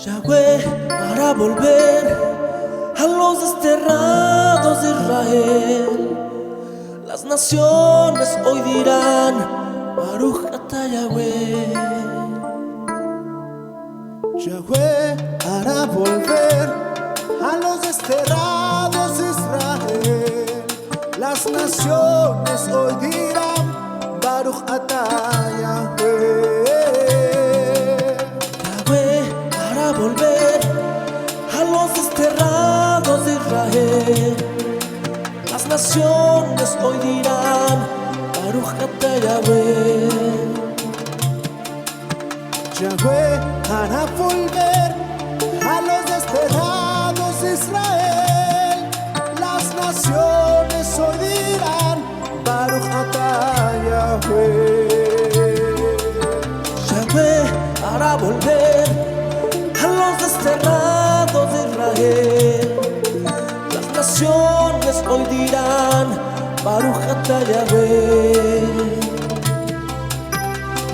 Yahweh hará volver a los desterrados de Israel. Las naciones hoy dirán: Baruch atah Yahweh. Yahweh hará volver a los desterrados de Israel. Las naciones hoy dirán: Baruch atah Yahweh. Yahweh hará volver a los desterrados de Israel. Las naciones hoy dirán: Baruch atah Yahweh. Yahweh hará volver a los desterrados de Israel. Las naciones hoy dirán: Baruch atah Yahweh. Yahweh hará volver a los desterrados de Israel. Las naciones hoy dirán: Baruch atah Yahweh.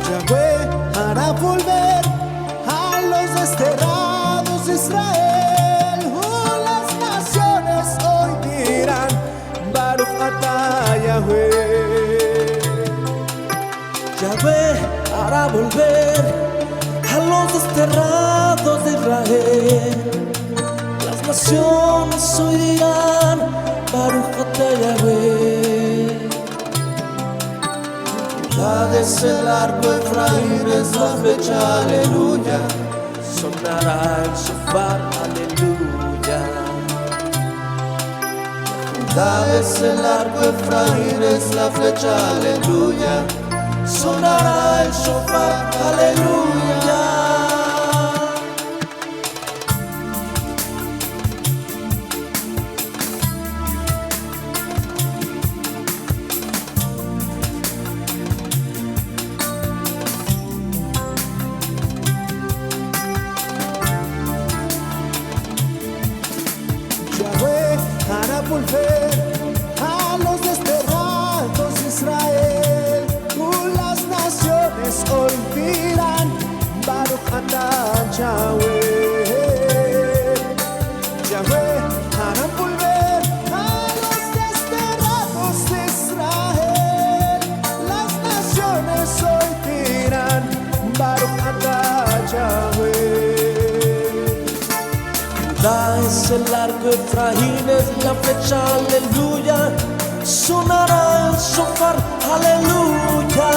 Yahweh hará volver a los desterrados de Israel. Las naciones hoy dirán: Baruch atah Yahweh. Yahweh hará volver a los desterrados de Israel. Las naciones hoy dirán: Baruch atah Yahweh. Judá es el arco, Efraín es la flecha, aleluya. Sonará el shofar, aleluya. Judá es el arco, Efraín es la flecha, aleluya. Sonará el shofar, aleluya. Yahweh hará volver a los desterrados de Israel. Las naciones hoy dirán: Baruch atah Yahweh. Yahweh hará volver a los desterrados de Israel. Las naciones hoy dirán: Baruch atah Yahweh. Judá es el arco, Efraín es la flecha, aleluya. Sonará el shofar, aleluya.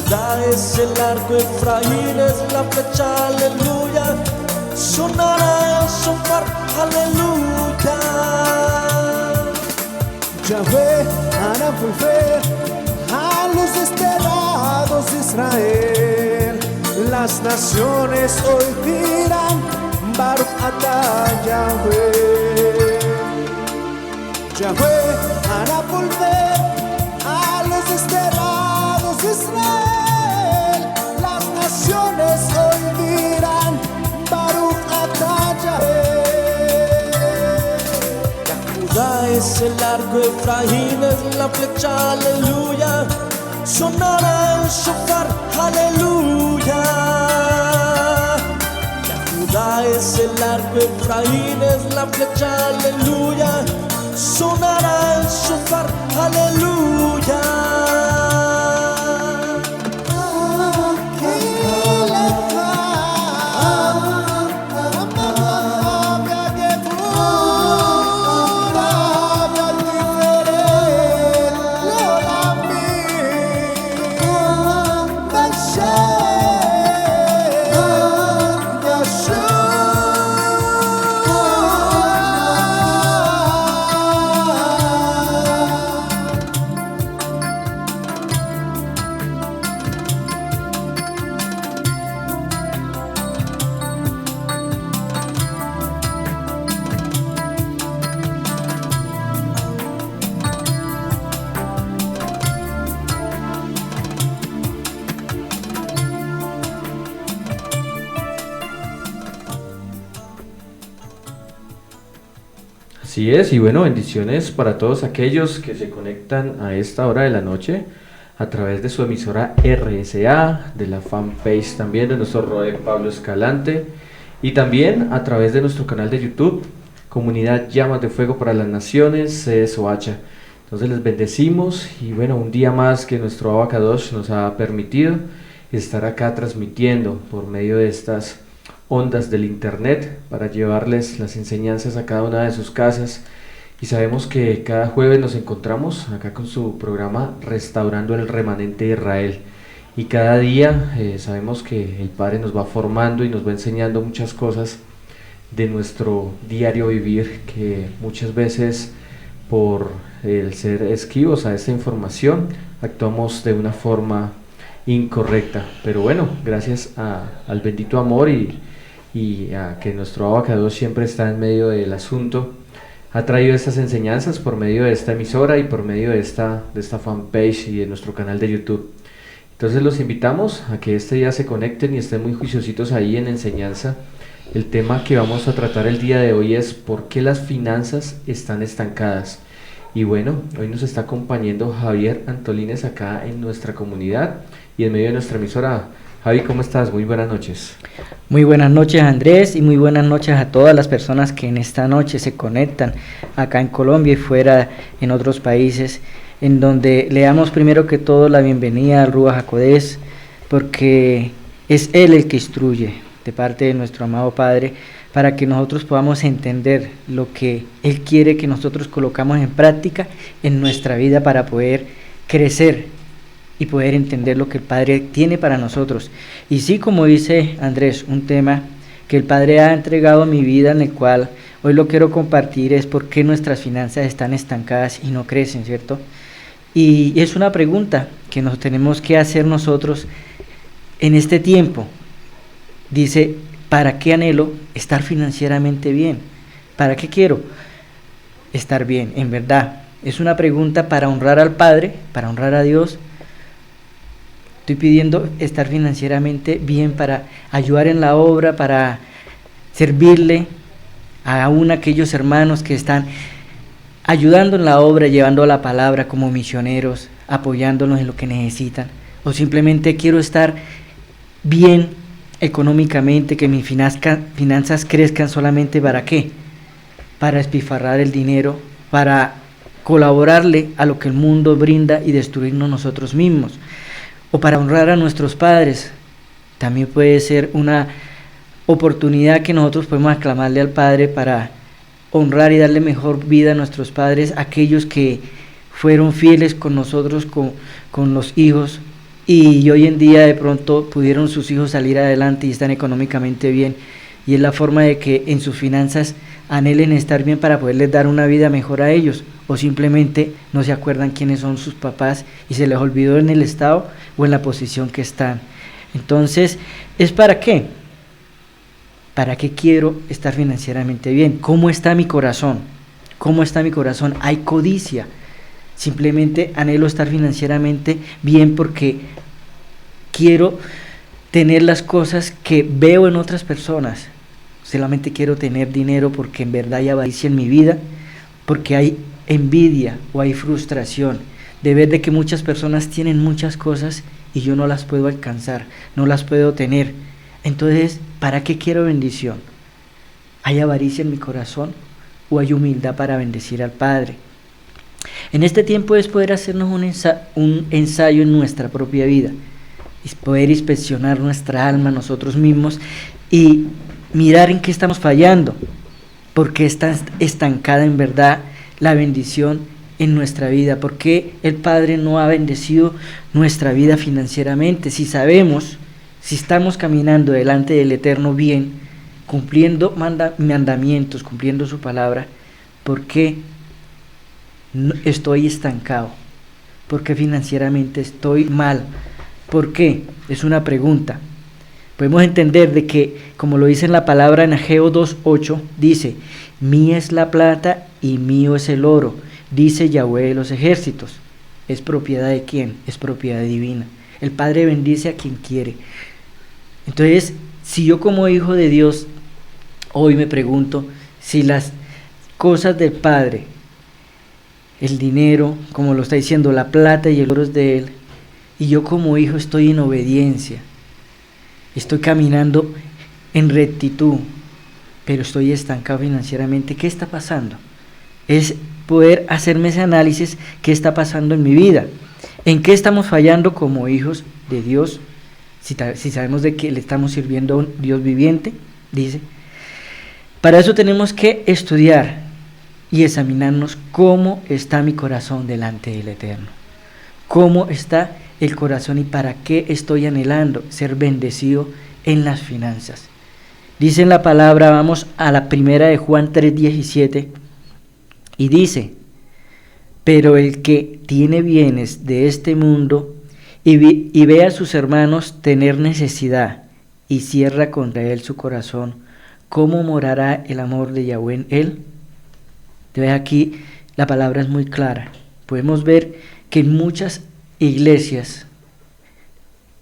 Judá es el arco, Efraín es la flecha, aleluya. Sonará el shofar, aleluya. Yahweh hará volver a los desterrados de Israel. Las naciones hoy dirán: Baruch atah Yahweh. Yahweh hará volver a los desterrados de Israel. Las naciones hoy dirán: Baruch atah Yahweh. Judá es el arco, Efraín es la flecha, aleluya. Sonará el shofar, aleluya. Judá es el arco, Efraín es la flecha, aleluya. Sonará el shofar, aleluya. Así es, y bueno, bendiciones para todos aquellos que se conectan a esta hora de la noche a través de su emisora RSA, de la fanpage también de nuestro Roe Pablo Escalante, y también a través de nuestro canal de YouTube, Comunidad Llamas de Fuego para las Naciones, CSOH. Entonces les bendecimos, y bueno, un día más que nuestro Abacadosh nos ha permitido estar acá transmitiendo por medio de estas ondas del internet para llevarles las enseñanzas a cada una de sus casas. Y sabemos que cada jueves nos encontramos acá con su programa Restaurando el Remanente de Israel, y cada día sabemos que el Padre nos va formando y nos va enseñando muchas cosas de nuestro diario vivir, que muchas veces por el ser esquivos a esta información actuamos de una forma incorrecta. Pero bueno, gracias al bendito amor y a que nuestro Abacadosh siempre está en medio del asunto, ha traído estas enseñanzas por medio de esta emisora y por medio de esta fanpage y de nuestro canal de YouTube. Entonces los invitamos a que este día se conecten y estén muy juiciositos ahí en enseñanza. El tema que vamos a tratar el día de hoy es ¿por qué las finanzas están estancadas? Y bueno, hoy nos está acompañando Javier Antolínez acá en nuestra comunidad y en medio de nuestra emisora. Javi, ¿cómo estás? Muy buenas noches. Muy buenas noches, Andrés, y muy buenas noches a todas las personas que en esta noche se conectan acá en Colombia y fuera en otros países, en donde le damos primero que todo la bienvenida al Ruach HaKodesh, porque es Él el que instruye de parte de nuestro amado Padre, para que nosotros podamos entender lo que Él quiere que nosotros colocamos en práctica en nuestra vida para poder crecer y poder entender lo que el Padre tiene para nosotros. Y sí, como dice Andrés, un tema que el Padre ha entregado a mi vida, en el cual hoy lo quiero compartir, es por qué nuestras finanzas están estancadas y no crecen, ¿cierto? Y es una pregunta que nos tenemos que hacer nosotros en este tiempo. Dice, ¿para qué anhelo estar financieramente bien? ¿Para qué quiero estar bien? En verdad, es una pregunta para honrar al Padre, para honrar a Dios. Estoy pidiendo estar financieramente bien para ayudar en la obra, para servirle a aún aquellos hermanos que están ayudando en la obra, llevando la palabra como misioneros, apoyándonos en lo que necesitan. O simplemente quiero estar bien económicamente, que mis finanzas crezcan solamente ¿para qué? Para despilfarrar el dinero, para colaborarle a lo que el mundo brinda y destruirnos nosotros mismos. O para honrar a nuestros padres. También puede ser una oportunidad que nosotros podemos aclamarle al Padre para honrar y darle mejor vida a nuestros padres, aquellos que fueron fieles con nosotros, con los hijos, y hoy en día de pronto pudieron sus hijos salir adelante y están económicamente bien, y es la forma de que en sus finanzas anhelen estar bien para poderles dar una vida mejor a ellos, o simplemente no se acuerdan quiénes son sus papás y se les olvidó en el estado o en la posición que están. Entonces, ¿es para qué? ¿Para qué quiero estar financieramente bien? ¿Cómo está mi corazón? ¿Cómo está mi corazón? Hay codicia. Simplemente anhelo estar financieramente bien porque quiero tener las cosas que veo en otras personas. Solamente quiero tener dinero porque en verdad hay avaricia en mi vida, porque hay envidia o hay frustración de ver de que muchas personas tienen muchas cosas y yo no las puedo alcanzar, no las puedo tener. Entonces, ¿para qué quiero bendición? ¿Hay avaricia en mi corazón o hay humildad para bendecir al Padre? En este tiempo es poder hacernos un ensayo en nuestra propia vida, es poder inspeccionar nuestra alma nosotros mismos y mirar en qué estamos fallando, porque está estancada en verdad la bendición en nuestra vida, porque el Padre no ha bendecido nuestra vida financieramente. Si sabemos, si estamos caminando delante del Eterno bien, cumpliendo mandamientos, cumpliendo su palabra, ¿por qué estoy estancado? ¿Por qué financieramente estoy mal? ¿Por qué? Es una pregunta. Podemos entender de que, como lo dice en la palabra en Ageo 2:8, dice, mía es la plata y mío es el oro, dice Yahweh de los ejércitos. ¿Es propiedad de quién? Es propiedad divina. El Padre bendice a quien quiere. Entonces, si yo como hijo de Dios, hoy me pregunto si las cosas del Padre, el dinero, como lo está diciendo, la plata y el oro es de Él, y yo como hijo estoy en obediencia, estoy caminando en rectitud, pero estoy estancado financieramente, ¿qué está pasando? Es poder hacerme ese análisis, ¿qué está pasando en mi vida? ¿En qué estamos fallando como hijos de Dios? Si sabemos de que le estamos sirviendo a un Dios viviente, dice. Para eso tenemos que estudiar y examinarnos cómo está mi corazón delante del Eterno. Cómo está el corazón y para qué estoy anhelando ser bendecido en las finanzas. Dice en la palabra, vamos a la primera de Juan 3:17, y dice: pero el que tiene bienes de este mundo y ve a sus hermanos tener necesidad y cierra contra él su corazón, ¿cómo morará el amor de Yahweh en él? Entonces aquí la palabra es muy clara. Podemos ver que en muchas iglesias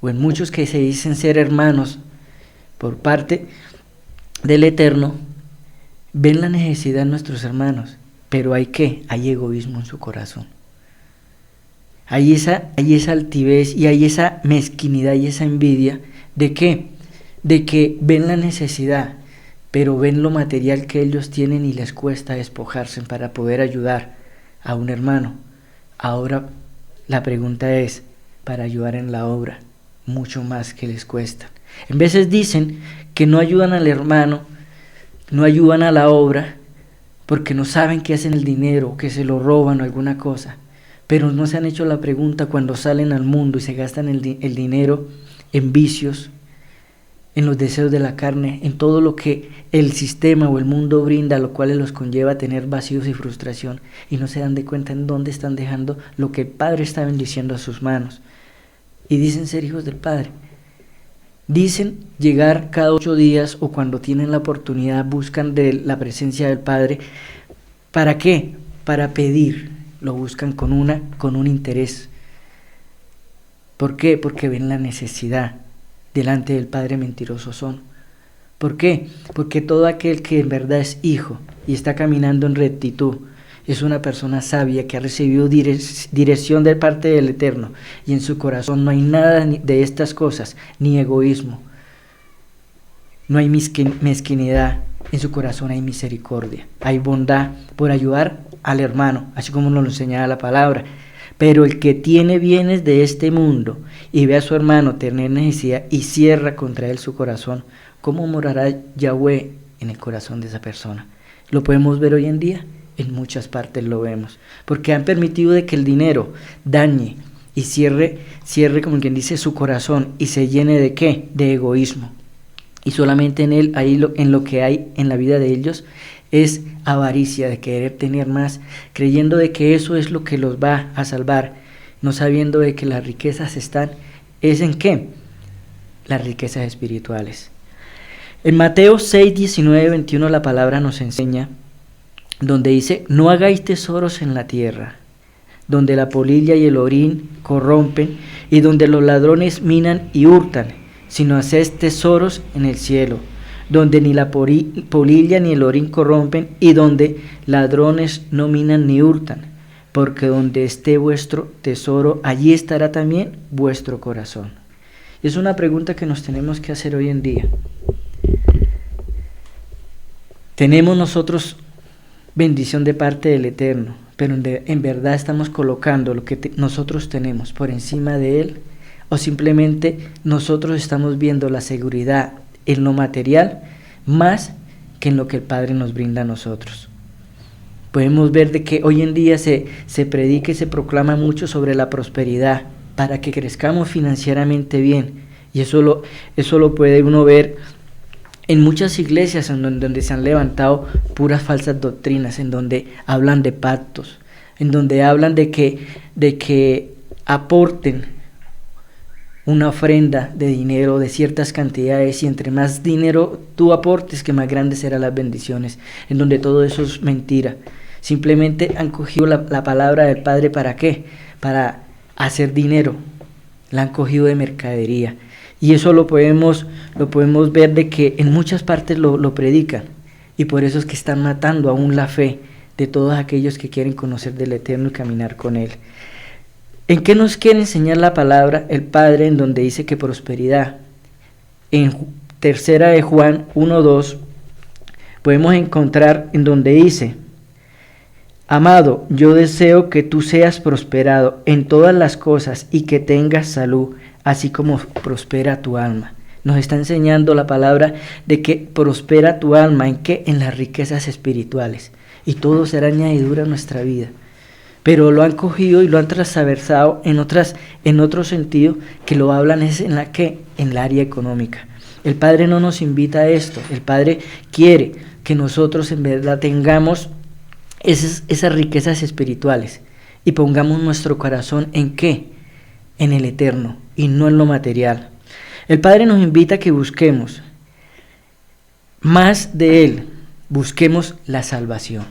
o en muchos que se dicen ser hermanos por parte del Eterno, ven la necesidad de nuestros hermanos, pero hay egoísmo en su corazón. Hay esa altivez y hay esa mezquinidad y esa envidia. ¿De qué? De que ven la necesidad, pero ven lo material que ellos tienen y les cuesta despojarse para poder ayudar a un hermano. Ahora la pregunta es, para ayudar en la obra, mucho más que les cuesta. En veces dicen que no ayudan al hermano, no ayudan a la obra, porque no saben qué hacen el dinero, que se lo roban o alguna cosa. Pero no se han hecho la pregunta cuando salen al mundo y se gastan el dinero en vicios, en los deseos de la carne, en todo lo que el sistema o el mundo brinda, lo cual los conlleva a tener vacíos y frustración, y no se dan de cuenta en dónde están dejando lo que el Padre está bendiciendo a sus manos. Y dicen ser hijos del Padre. Dicen llegar cada 8 días o cuando tienen la oportunidad, buscan de la presencia del Padre. ¿Para qué? Para pedir. Lo buscan con un interés. ¿Por qué? Porque ven la necesidad. Delante del Padre mentirosos son. ¿Por qué? Porque todo aquel que en verdad es hijo y está caminando en rectitud es una persona sabia que ha recibido dirección de parte del Eterno, y en su corazón no hay nada de estas cosas, ni egoísmo, no hay mezquinidad, en su corazón hay misericordia, hay bondad por ayudar al hermano, así como nos lo enseñaba la palabra. Pero el que tiene bienes de este mundo y ve a su hermano tener necesidad y cierra contra él su corazón, ¿cómo morará Yahweh en el corazón de esa persona? ¿Lo podemos ver hoy en día? En muchas partes lo vemos, porque han permitido de que el dinero dañe y cierre como quien dice su corazón y se llene de ¿qué? De egoísmo. Y solamente en él, en lo que hay en la vida de ellos, es avaricia, de querer tener más, creyendo de que eso es lo que los va a salvar, no sabiendo de que las riquezas ¿es en qué? Las riquezas espirituales. En Mateo 6, 19, 21 la palabra nos enseña, donde dice: no hagáis tesoros en la tierra, donde la polilla y el orín corrompen, y donde los ladrones minan y hurtan, sino haced tesoros en el cielo, donde ni la polilla ni el orín corrompen, y donde ladrones no minan ni hurtan, porque donde esté vuestro tesoro, allí estará también vuestro corazón. Es una pregunta que nos tenemos que hacer hoy en día. Tenemos nosotros bendición de parte del Eterno, pero en verdad estamos colocando lo que nosotros tenemos por encima de Él, o simplemente nosotros estamos viendo la seguridad en lo material más que en lo que el Padre nos brinda a nosotros. Podemos ver de que hoy en día se predica y se proclama mucho sobre la prosperidad para que crezcamos financieramente bien, y eso lo puede uno ver en muchas iglesias en donde se han levantado puras falsas doctrinas, en donde hablan de pactos, en donde hablan de que aporten una ofrenda de dinero de ciertas cantidades, y entre más dinero tú aportes, que más grandes serán las bendiciones, en donde todo eso es mentira. Simplemente han cogido la palabra del Padre, ¿para qué? Para hacer dinero, la han cogido de mercadería. Y eso lo podemos ver de que en muchas partes lo predican, Y por eso es que están matando aún la fe de todos aquellos que quieren conocer del Eterno y caminar con Él. ¿En qué nos quiere enseñar la palabra el Padre en donde dice que prosperidad? En tercera de Juan 1:2 podemos encontrar en donde dice: Amado, yo deseo que tú seas prosperado en todas las cosas y que tengas salud, así como prospera tu alma. Nos está enseñando la palabra de que prospera tu alma, ¿en qué? En las riquezas espirituales. Y todo será añadidura a nuestra vida. Pero lo han cogido y lo han transversado en otro sentido, que lo hablan es en la que, en el área económica. El Padre no nos invita a esto. El Padre quiere que nosotros en verdad tengamos esas riquezas espirituales y pongamos nuestro corazón ¿en qué? En el eterno y no en lo material. El Padre nos invita a que busquemos más de Él, busquemos la salvación.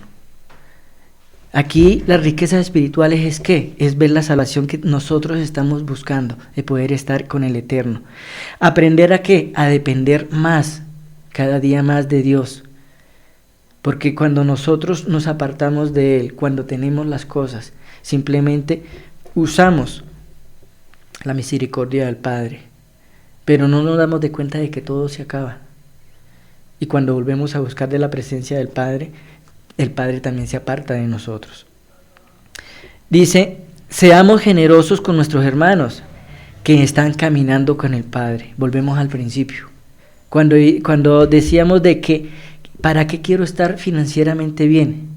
Aquí las riquezas espirituales es ¿qué? Es ver la salvación que nosotros estamos buscando, de poder estar con el Eterno. Aprender a ¿qué? A depender más, cada día más de Dios. Porque cuando nosotros nos apartamos de Él, cuando tenemos las cosas, simplemente usamos la misericordia del Padre. Pero no nos damos de cuenta de que todo se acaba. Y cuando volvemos a buscar de la presencia del Padre, el Padre también se aparta de nosotros. Dice, seamos generosos con nuestros hermanos que están caminando con el Padre. Volvemos al principio. Cuando decíamos de que, ¿para qué quiero estar financieramente bien?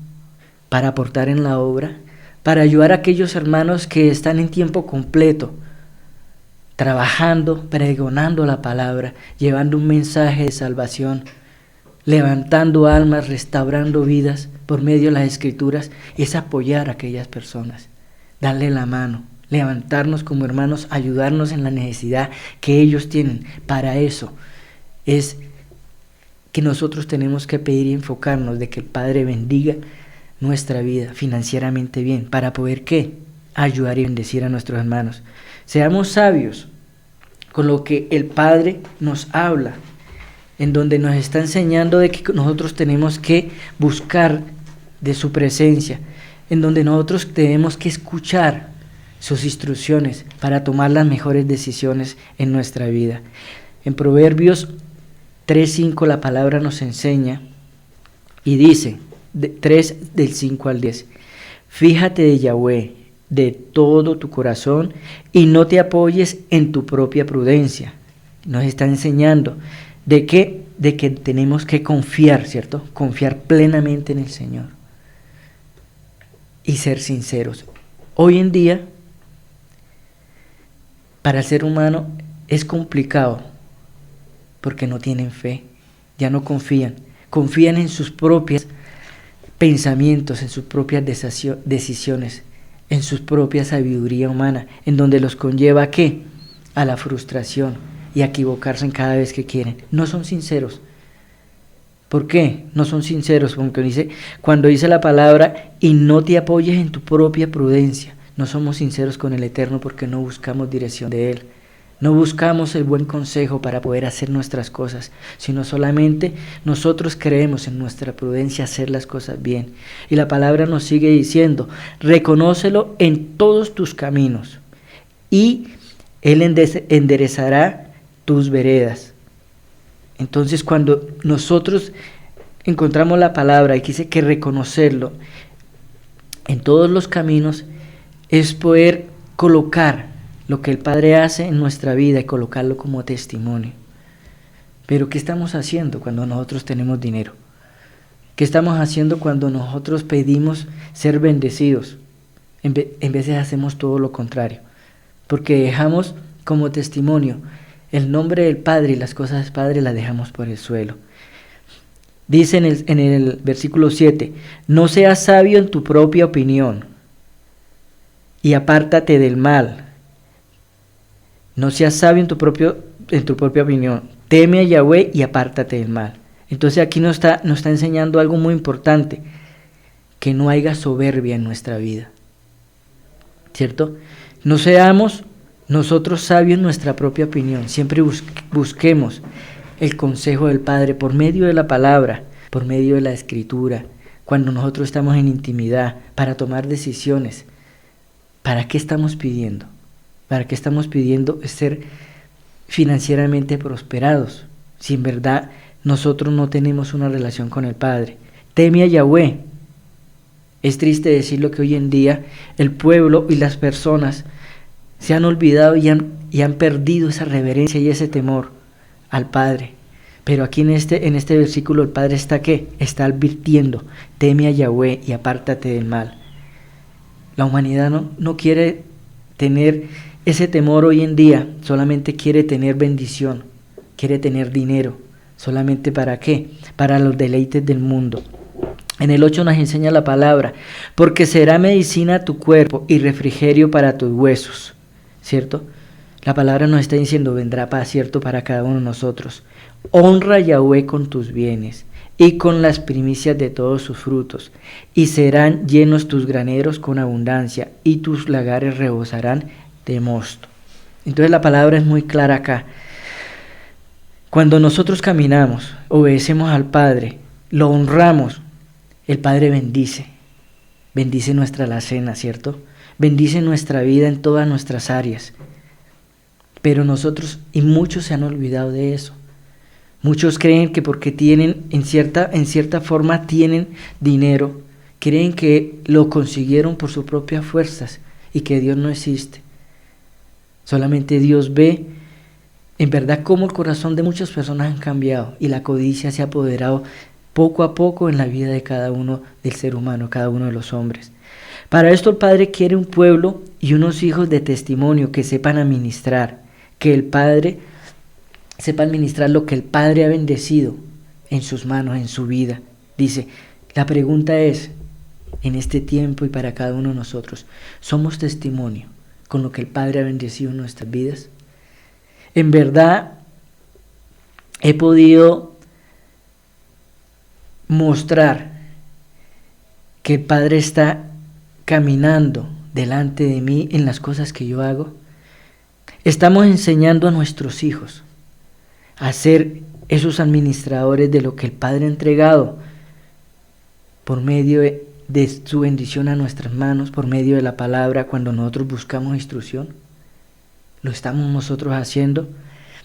Para aportar en la obra, para ayudar a aquellos hermanos que están en tiempo completo, trabajando, pregonando la palabra, llevando un mensaje de salvación, levantando almas, restaurando vidas por medio de las Escrituras, es apoyar a aquellas personas, darle la mano, levantarnos como hermanos, ayudarnos en la necesidad que ellos tienen. Para eso es que nosotros tenemos que pedir y enfocarnos de que el Padre bendiga nuestra vida financieramente bien, para poder ¿qué? Ayudar y bendecir a nuestros hermanos. Seamos sabios con lo que el Padre nos habla, en donde nos está enseñando de que nosotros tenemos que buscar de su presencia, en donde nosotros tenemos que escuchar sus instrucciones para tomar las mejores decisiones en nuestra vida. En Proverbios 3:5 la palabra nos enseña y dice, 3 del 5 al 10, fíjate de Yahweh de todo tu corazón y no te apoyes en tu propia prudencia. Nos está enseñando de que tenemos que confiar, ¿cierto? Confiar plenamente en el Señor y ser sinceros. Hoy en día, para el ser humano es complicado porque no tienen fe, ya no confían en sus propios pensamientos, en sus propias decisiones, en su propia sabiduría humana, en donde los conlleva ¿a qué? A la frustración y a equivocarse en cada vez que quieren. No son sinceros. ¿Por qué? No son sinceros, porque cuando dice la palabra, y no te apoyes en tu propia prudencia. No somos sinceros con el Eterno porque no buscamos dirección de Él. No buscamos el buen consejo para poder hacer nuestras cosas, sino solamente nosotros creemos en nuestra prudencia hacer las cosas bien. Y la palabra nos sigue diciendo, reconócelo en todos tus caminos y Él enderezará tus veredas. Entonces cuando nosotros encontramos la palabra y dice que reconocerlo en todos los caminos es poder colocar lo que el Padre hace en nuestra vida y colocarlo como testimonio. Pero ¿qué estamos haciendo cuando nosotros tenemos dinero? ¿Qué estamos haciendo cuando nosotros pedimos ser bendecidos? En veces hacemos todo lo contrario, porque dejamos como testimonio el nombre del Padre y las cosas del Padre las dejamos por el suelo. Dice en el versículo 7, no seas sabio en tu propia opinión y apártate del mal. No seas sabio en tu propia opinión. Teme a Yahweh y apártate del mal. Entonces aquí nos está enseñando algo muy importante, que no haya soberbia en nuestra vida, ¿cierto? No seamos nosotros sabios en nuestra propia opinión. Siempre busquemos el consejo del Padre por medio de la palabra, por medio de la Escritura, cuando nosotros estamos en intimidad para tomar decisiones. ¿Para qué estamos pidiendo? ¿Para qué estamos pidiendo ser financieramente prosperados si en verdad nosotros no tenemos una relación con el Padre? Teme a Yahweh. Es triste decirlo que hoy en día el pueblo y las personas se han olvidado y han perdido esa reverencia y ese temor al Padre. Pero aquí en este versículo el Padre está ¿qué? Está advirtiendo: teme a Yahweh y apártate del mal. La humanidad no quiere tener ese temor hoy en día, solamente quiere tener bendición, quiere tener dinero. ¿Solamente para qué? Para los deleites del mundo. En el 8 nos enseña la palabra: porque será medicina a tu cuerpo y refrigerio para tus huesos. ¿Cierto? La palabra nos está diciendo: vendrá paz, ¿cierto?, para cada uno de nosotros. Honra a Yahweh con tus bienes y con las primicias de todos sus frutos, y serán llenos tus graneros con abundancia, y tus lagares rebosarán de mosto. Entonces la palabra es muy clara acá. Cuando nosotros caminamos, obedecemos al Padre, lo honramos, el Padre bendice nuestra alacena, ¿cierto? Bendice nuestra vida en todas nuestras áreas. Pero nosotros, y muchos se han olvidado de eso. Muchos creen que porque tienen, en cierta forma tienen dinero, creen que lo consiguieron por sus propias fuerzas y que Dios no existe. Solamente Dios ve en verdad cómo el corazón de muchas personas han cambiado y la codicia se ha apoderado poco a poco en la vida de cada uno del ser humano, cada uno de los hombres. Para esto el Padre quiere un pueblo y unos hijos de testimonio que sepan administrar, que el Padre sepa administrar lo que el Padre ha bendecido en sus manos, en su vida. Dice, la pregunta es, en este tiempo y para cada uno de nosotros, ¿somos testimonio con lo que el Padre ha bendecido en nuestras vidas? En verdad, he podido mostrar que el Padre está caminando delante de mí en las cosas que yo hago. Estamos enseñando a nuestros hijos a ser esos administradores de lo que el Padre ha entregado por medio de su bendición a nuestras manos, por medio de la palabra, cuando nosotros buscamos instrucción. ¿Lo estamos nosotros haciendo?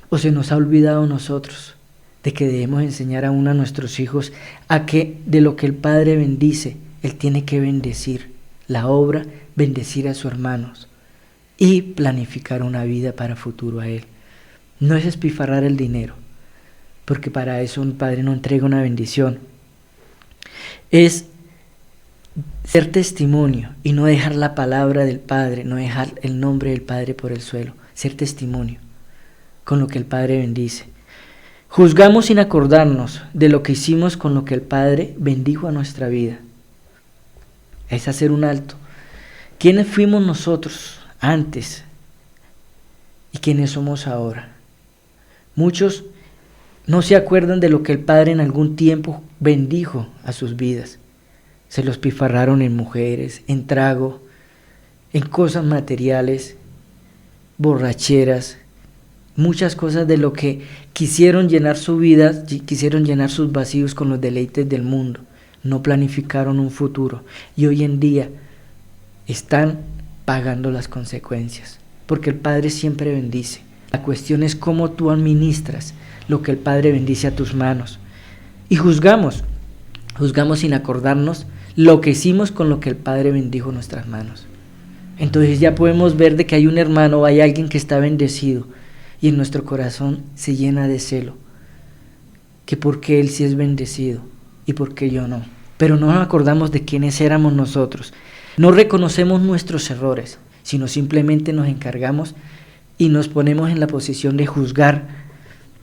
¿O se nos ha olvidado a nosotros de que debemos enseñar aún a nuestros hijos a que de lo que el Padre bendice, Él tiene que bendecir la obra, bendecir a sus hermanos y planificar una vida para futuro a Él? No es espifarrar el dinero, porque para eso un Padre no entrega una bendición. Es ser testimonio y no dejar la palabra del Padre, no dejar el nombre del Padre por el suelo. Ser testimonio con lo que el Padre bendice. Juzgamos sin acordarnos de lo que hicimos con lo que el Padre bendijo a nuestra vida. Es hacer un alto. ¿Quiénes fuimos nosotros antes y quiénes somos ahora? Muchos no se acuerdan de lo que el Padre en algún tiempo bendijo a sus vidas. Se los pifarraron en mujeres, en trago, en cosas materiales, borracheras, muchas cosas de lo que quisieron llenar su vida, quisieron llenar sus vacíos con los deleites del mundo. No planificaron un futuro y hoy en día están pagando las consecuencias, porque el Padre siempre bendice. La cuestión es cómo tú administras lo que el Padre bendice a tus manos. Y juzgamos sin acordarnos lo que hicimos con lo que el Padre bendijo nuestras manos. Entonces ya podemos ver de que hay un hermano, hay alguien que está bendecido y en nuestro corazón se llena de celo, que porque él sí es bendecido y porque yo no. Pero no nos acordamos de quiénes éramos nosotros. No reconocemos nuestros errores, sino simplemente nos encargamos y nos ponemos en la posición de juzgar.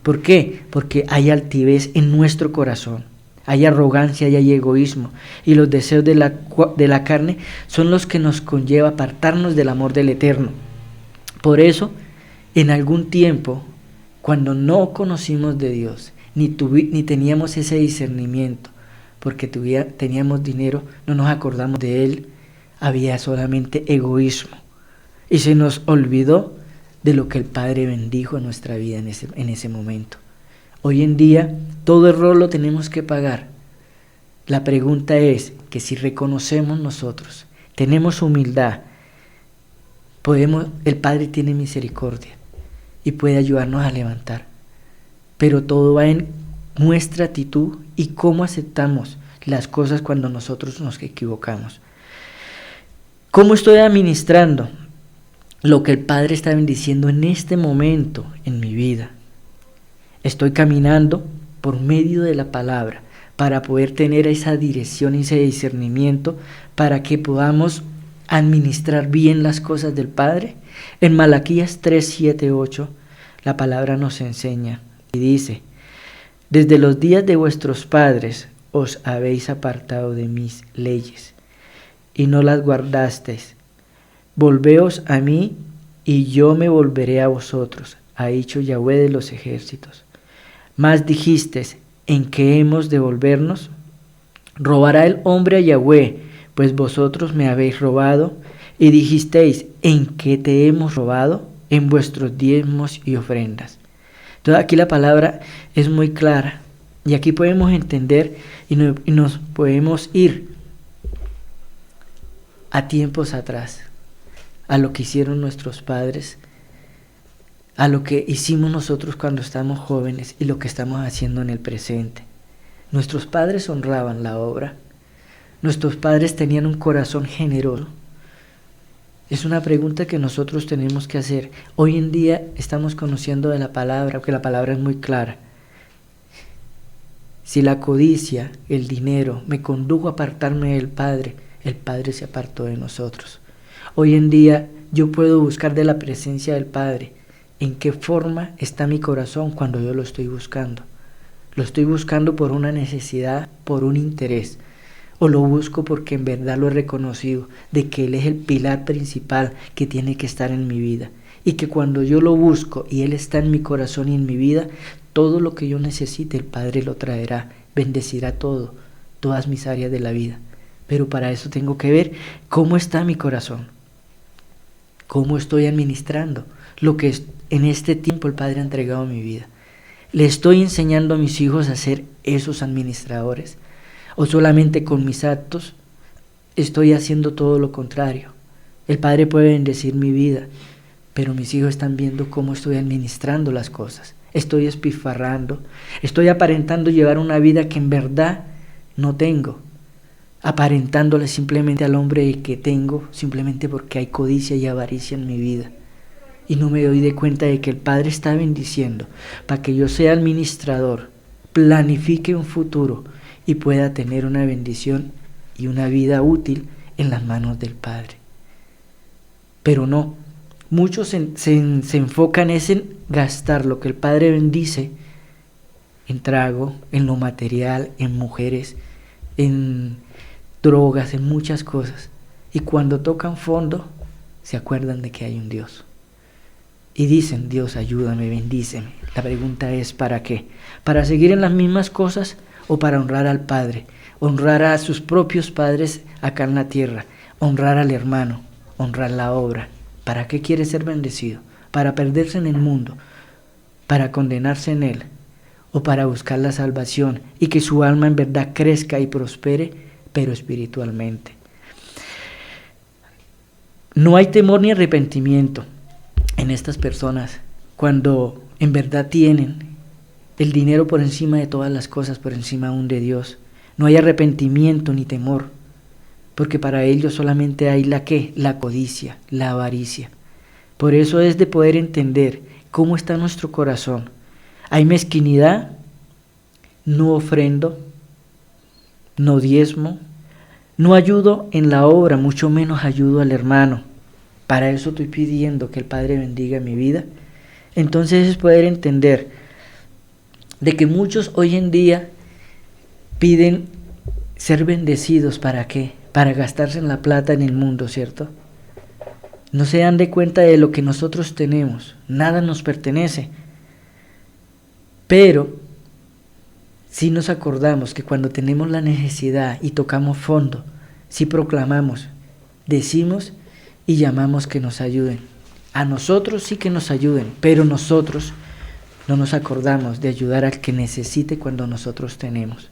¿Por qué? Porque hay altivez en nuestro corazón, hay arrogancia y hay egoísmo, y los deseos de la carne son los que nos conlleva apartarnos del amor del Eterno. Por eso, en algún tiempo, cuando no conocimos de Dios, ni teníamos ese discernimiento, porque teníamos dinero, no nos acordamos de Él, había solamente egoísmo, y se nos olvidó de lo que el Padre bendijo en nuestra vida en ese momento. Hoy en día todo error lo tenemos que pagar, La pregunta es que si reconocemos nosotros, tenemos humildad, el Padre tiene misericordia y puede ayudarnos a levantar. Pero todo va en nuestra actitud y cómo aceptamos las cosas cuando nosotros nos equivocamos. ¿Cómo estoy administrando lo que el Padre está bendiciendo en este momento en mi vida? Estoy caminando por medio de la palabra para poder tener esa dirección y ese discernimiento para que podamos administrar bien las cosas del Padre. En Malaquías 3, 7, 8 la palabra nos enseña y dice: desde los días de vuestros padres os habéis apartado de mis leyes y no las guardasteis. Volveos a mí y yo me volveré a vosotros, ha dicho Yahweh de los ejércitos. Mas dijisteis: ¿en qué hemos de volvernos? ¿Robará el hombre a Yahweh? Pues vosotros me habéis robado. Y dijisteis: ¿en qué te hemos robado? En vuestros diezmos y ofrendas. Entonces aquí la palabra es muy clara y aquí podemos entender y nos podemos ir a tiempos atrás, a lo que hicieron nuestros padres, a lo que hicimos nosotros cuando estábamos jóvenes y lo que estamos haciendo en el presente. Nuestros padres honraban la obra, nuestros padres tenían un corazón generoso. Es una pregunta que nosotros tenemos que hacer. Hoy en día estamos conociendo de la palabra, porque la palabra es muy clara. Si la codicia, el dinero, me condujo a apartarme del Padre, el Padre se apartó de nosotros. Hoy en día yo puedo buscar de la presencia del Padre. ¿En qué forma está mi corazón cuando yo lo estoy buscando? ¿Lo estoy buscando por una necesidad, por un interés? ¿O lo busco porque en verdad lo he reconocido de que Él es el pilar principal que tiene que estar en mi vida? Y que cuando yo lo busco y Él está en mi corazón y en mi vida, todo lo que yo necesite el Padre lo traerá, bendecirá todas mis áreas de la vida. Pero para eso tengo que ver cómo está mi corazón, cómo estoy administrando lo que en este tiempo el Padre ha entregado a mi vida. ¿Le estoy enseñando a mis hijos a ser esos administradores? ¿O solamente con mis actos estoy haciendo todo lo contrario? El Padre puede bendecir mi vida, pero mis hijos están viendo cómo estoy administrando las cosas. Estoy espifarrando, estoy aparentando llevar una vida que en verdad no tengo, aparentándole simplemente al hombre que tengo, simplemente porque hay codicia y avaricia en mi vida. Y no me doy de cuenta de que el Padre está bendiciendo para que yo sea administrador, planifique un futuro y pueda tener una bendición y una vida útil en las manos del Padre. Pero no, muchos se enfocan en gastar lo que el Padre bendice en trago, en lo material, en mujeres, en drogas, en muchas cosas. Y cuando tocan fondo, se acuerdan de que hay un Dios. Y dicen: Dios, ayúdame, bendíceme. La pregunta es: ¿para qué? ¿Para seguir en las mismas cosas o para honrar al Padre? Honrar a sus propios padres acá en la tierra, honrar al hermano, honrar la obra. ¿Para qué quiere ser bendecido? ¿Para perderse en el mundo? ¿Para condenarse en él? ¿O para buscar la salvación y que su alma en verdad crezca y prospere, pero espiritualmente? No hay temor ni arrepentimiento en estas personas cuando en verdad tienen el dinero por encima de todas las cosas, por encima aún de Dios. No hay arrepentimiento ni temor, porque para ellos solamente hay la codicia, la avaricia. Por eso es de poder entender cómo está nuestro corazón. Hay mezquinidad, no ofrendo, no diezmo, no ayudo en la obra, mucho menos ayudo al hermano. Para eso estoy pidiendo que el Padre bendiga mi vida. Entonces es poder entender de que muchos hoy en día piden ser bendecidos. ¿Para qué? Para gastarse en la plata en el mundo, ¿cierto? No se dan de cuenta de lo que nosotros tenemos. Nada nos pertenece. Pero si nos acordamos que cuando tenemos la necesidad y tocamos fondo, si proclamamos, decimos y llamamos que nos ayuden. A nosotros sí que nos ayuden, pero nosotros no nos acordamos de ayudar al que necesite cuando nosotros tenemos.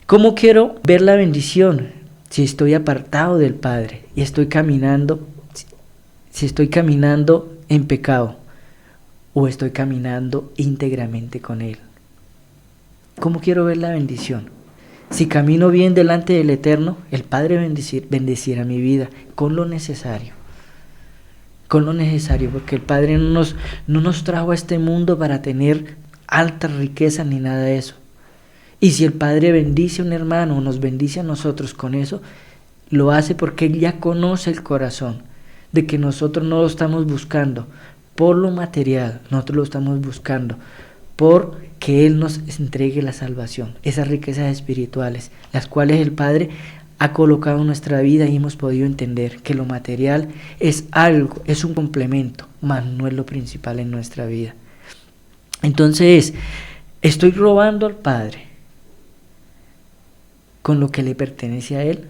¿Cómo quiero ver la bendición si estoy apartado del Padre y estoy caminando, si estoy caminando en pecado o estoy caminando íntegramente con Él? ¿Cómo quiero ver la bendición? Si camino bien delante del Eterno, el Padre bendecirá mi vida con lo necesario. Con lo necesario, porque el Padre no nos trajo a este mundo para tener altas riquezas ni nada de eso. Y si el Padre bendice a un hermano o nos bendice a nosotros con eso, lo hace porque Él ya conoce el corazón, de que nosotros no lo estamos buscando por lo material, nosotros lo estamos buscando por que Él nos entregue la salvación, esas riquezas espirituales, las cuales el Padre ha colocado en nuestra vida y hemos podido entender que lo material es algo, es un complemento, mas no es lo principal en nuestra vida. Entonces, ¿estoy robando al Padre con lo que le pertenece a Él,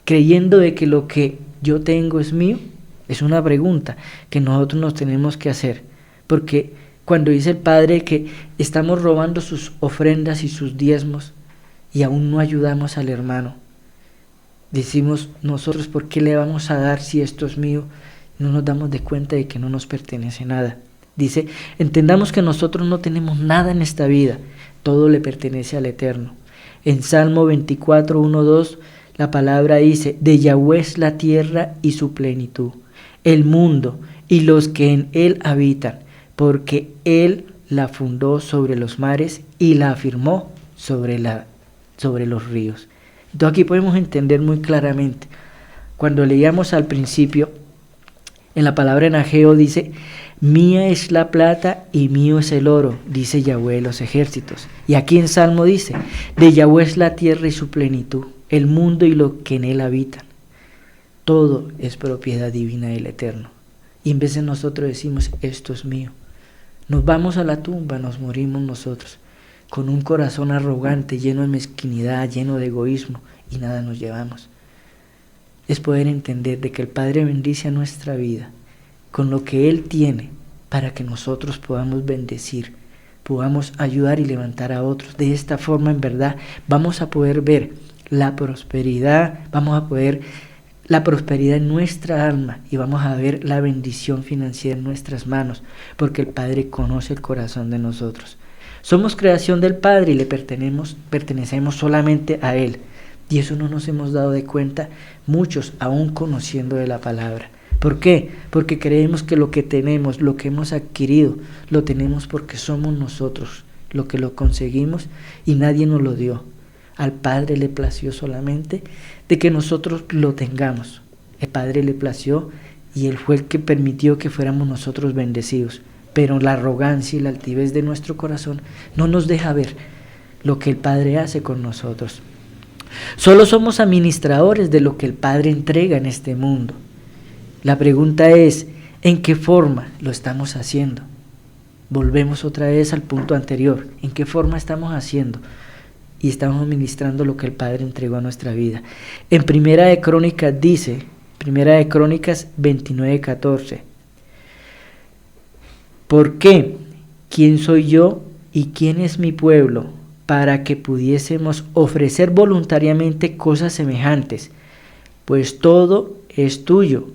creyendo de que lo que yo tengo es mío? Es una pregunta que nosotros nos tenemos que hacer, porque cuando dice el Padre que estamos robando sus ofrendas y sus diezmos y aún no ayudamos al hermano, decimos nosotros, ¿por qué le vamos a dar si esto es mío? No nos damos de cuenta de que no nos pertenece nada. Dice, entendamos que nosotros no tenemos nada en esta vida, todo le pertenece al Eterno. En Salmo 24, 1, 2, la palabra dice, de Yahweh es la tierra y su plenitud, el mundo y los que en él habitan, porque Él la fundó sobre los mares y la afirmó sobre los ríos. Entonces aquí podemos entender muy claramente, cuando leíamos al principio, en la palabra en Ageo dice, mía es la plata y mío es el oro, dice Yahweh de los ejércitos. Y aquí en Salmo dice, de Yahweh es la tierra y su plenitud, el mundo y lo que en él habitan. Todo es propiedad divina del Eterno. Y en vez de nosotros decimos, esto es mío. Nos vamos a la tumba, nos morimos nosotros, con un corazón arrogante, lleno de mezquinidad, lleno de egoísmo, y nada nos llevamos. Es poder entender de que el Padre bendice a nuestra vida con lo que Él tiene para que nosotros podamos bendecir, podamos ayudar y levantar a otros. De esta forma, en verdad, vamos a poder ver la prosperidad, la prosperidad en nuestra alma y vamos a ver la bendición financiera en nuestras manos, porque el Padre conoce el corazón de nosotros. Somos creación del Padre y le pertenecemos solamente a Él. Y eso no nos hemos dado de cuenta muchos, aún conociendo de la palabra. ¿Por qué? Porque creemos que lo que tenemos, lo que hemos adquirido, lo tenemos porque somos nosotros lo que lo conseguimos y nadie nos lo dio. Al Padre le plació solamente de que nosotros lo tengamos. El Padre le plació y Él fue el que permitió que fuéramos nosotros bendecidos. Pero la arrogancia y la altivez de nuestro corazón no nos deja ver lo que el Padre hace con nosotros. Solo somos administradores de lo que el Padre entrega en este mundo. La pregunta es, ¿en qué forma lo estamos haciendo? Volvemos otra vez al punto anterior. ¿En qué forma estamos haciendo? Y estamos administrando lo que el Padre entregó a nuestra vida. En Primera de Crónicas dice, Primera de Crónicas 29:14, ¿por qué? ¿Quién soy yo y quién es mi pueblo para que pudiésemos ofrecer voluntariamente cosas semejantes? Pues todo es tuyo,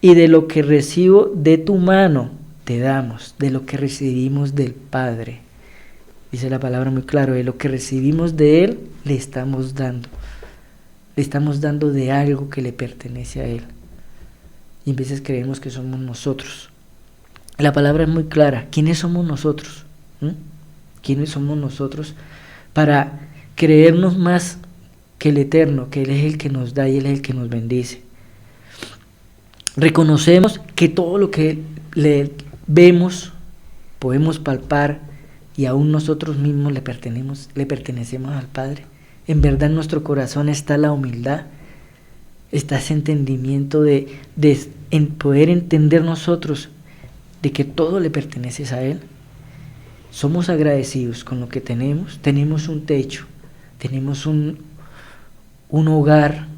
y de lo que recibo de tu mano te damos, de lo que recibimos del Padre. Dice la palabra muy claro, de lo que recibimos de Él, le estamos dando. Le estamos dando de algo que le pertenece a Él. Y a veces creemos que somos nosotros. La palabra es muy clara. ¿Quiénes somos nosotros? ¿Quiénes somos nosotros para creernos más que el Eterno, que Él es el que nos da y Él es el que nos bendice? Reconocemos que todo lo que le vemos, podemos palpar, y aún nosotros mismos le pertenecemos al Padre. En verdad en nuestro corazón está la humildad, está ese entendimiento de poder entender nosotros de que todo le pertenece a Él. Somos agradecidos con lo que tenemos. Tenemos un techo, tenemos un hogar,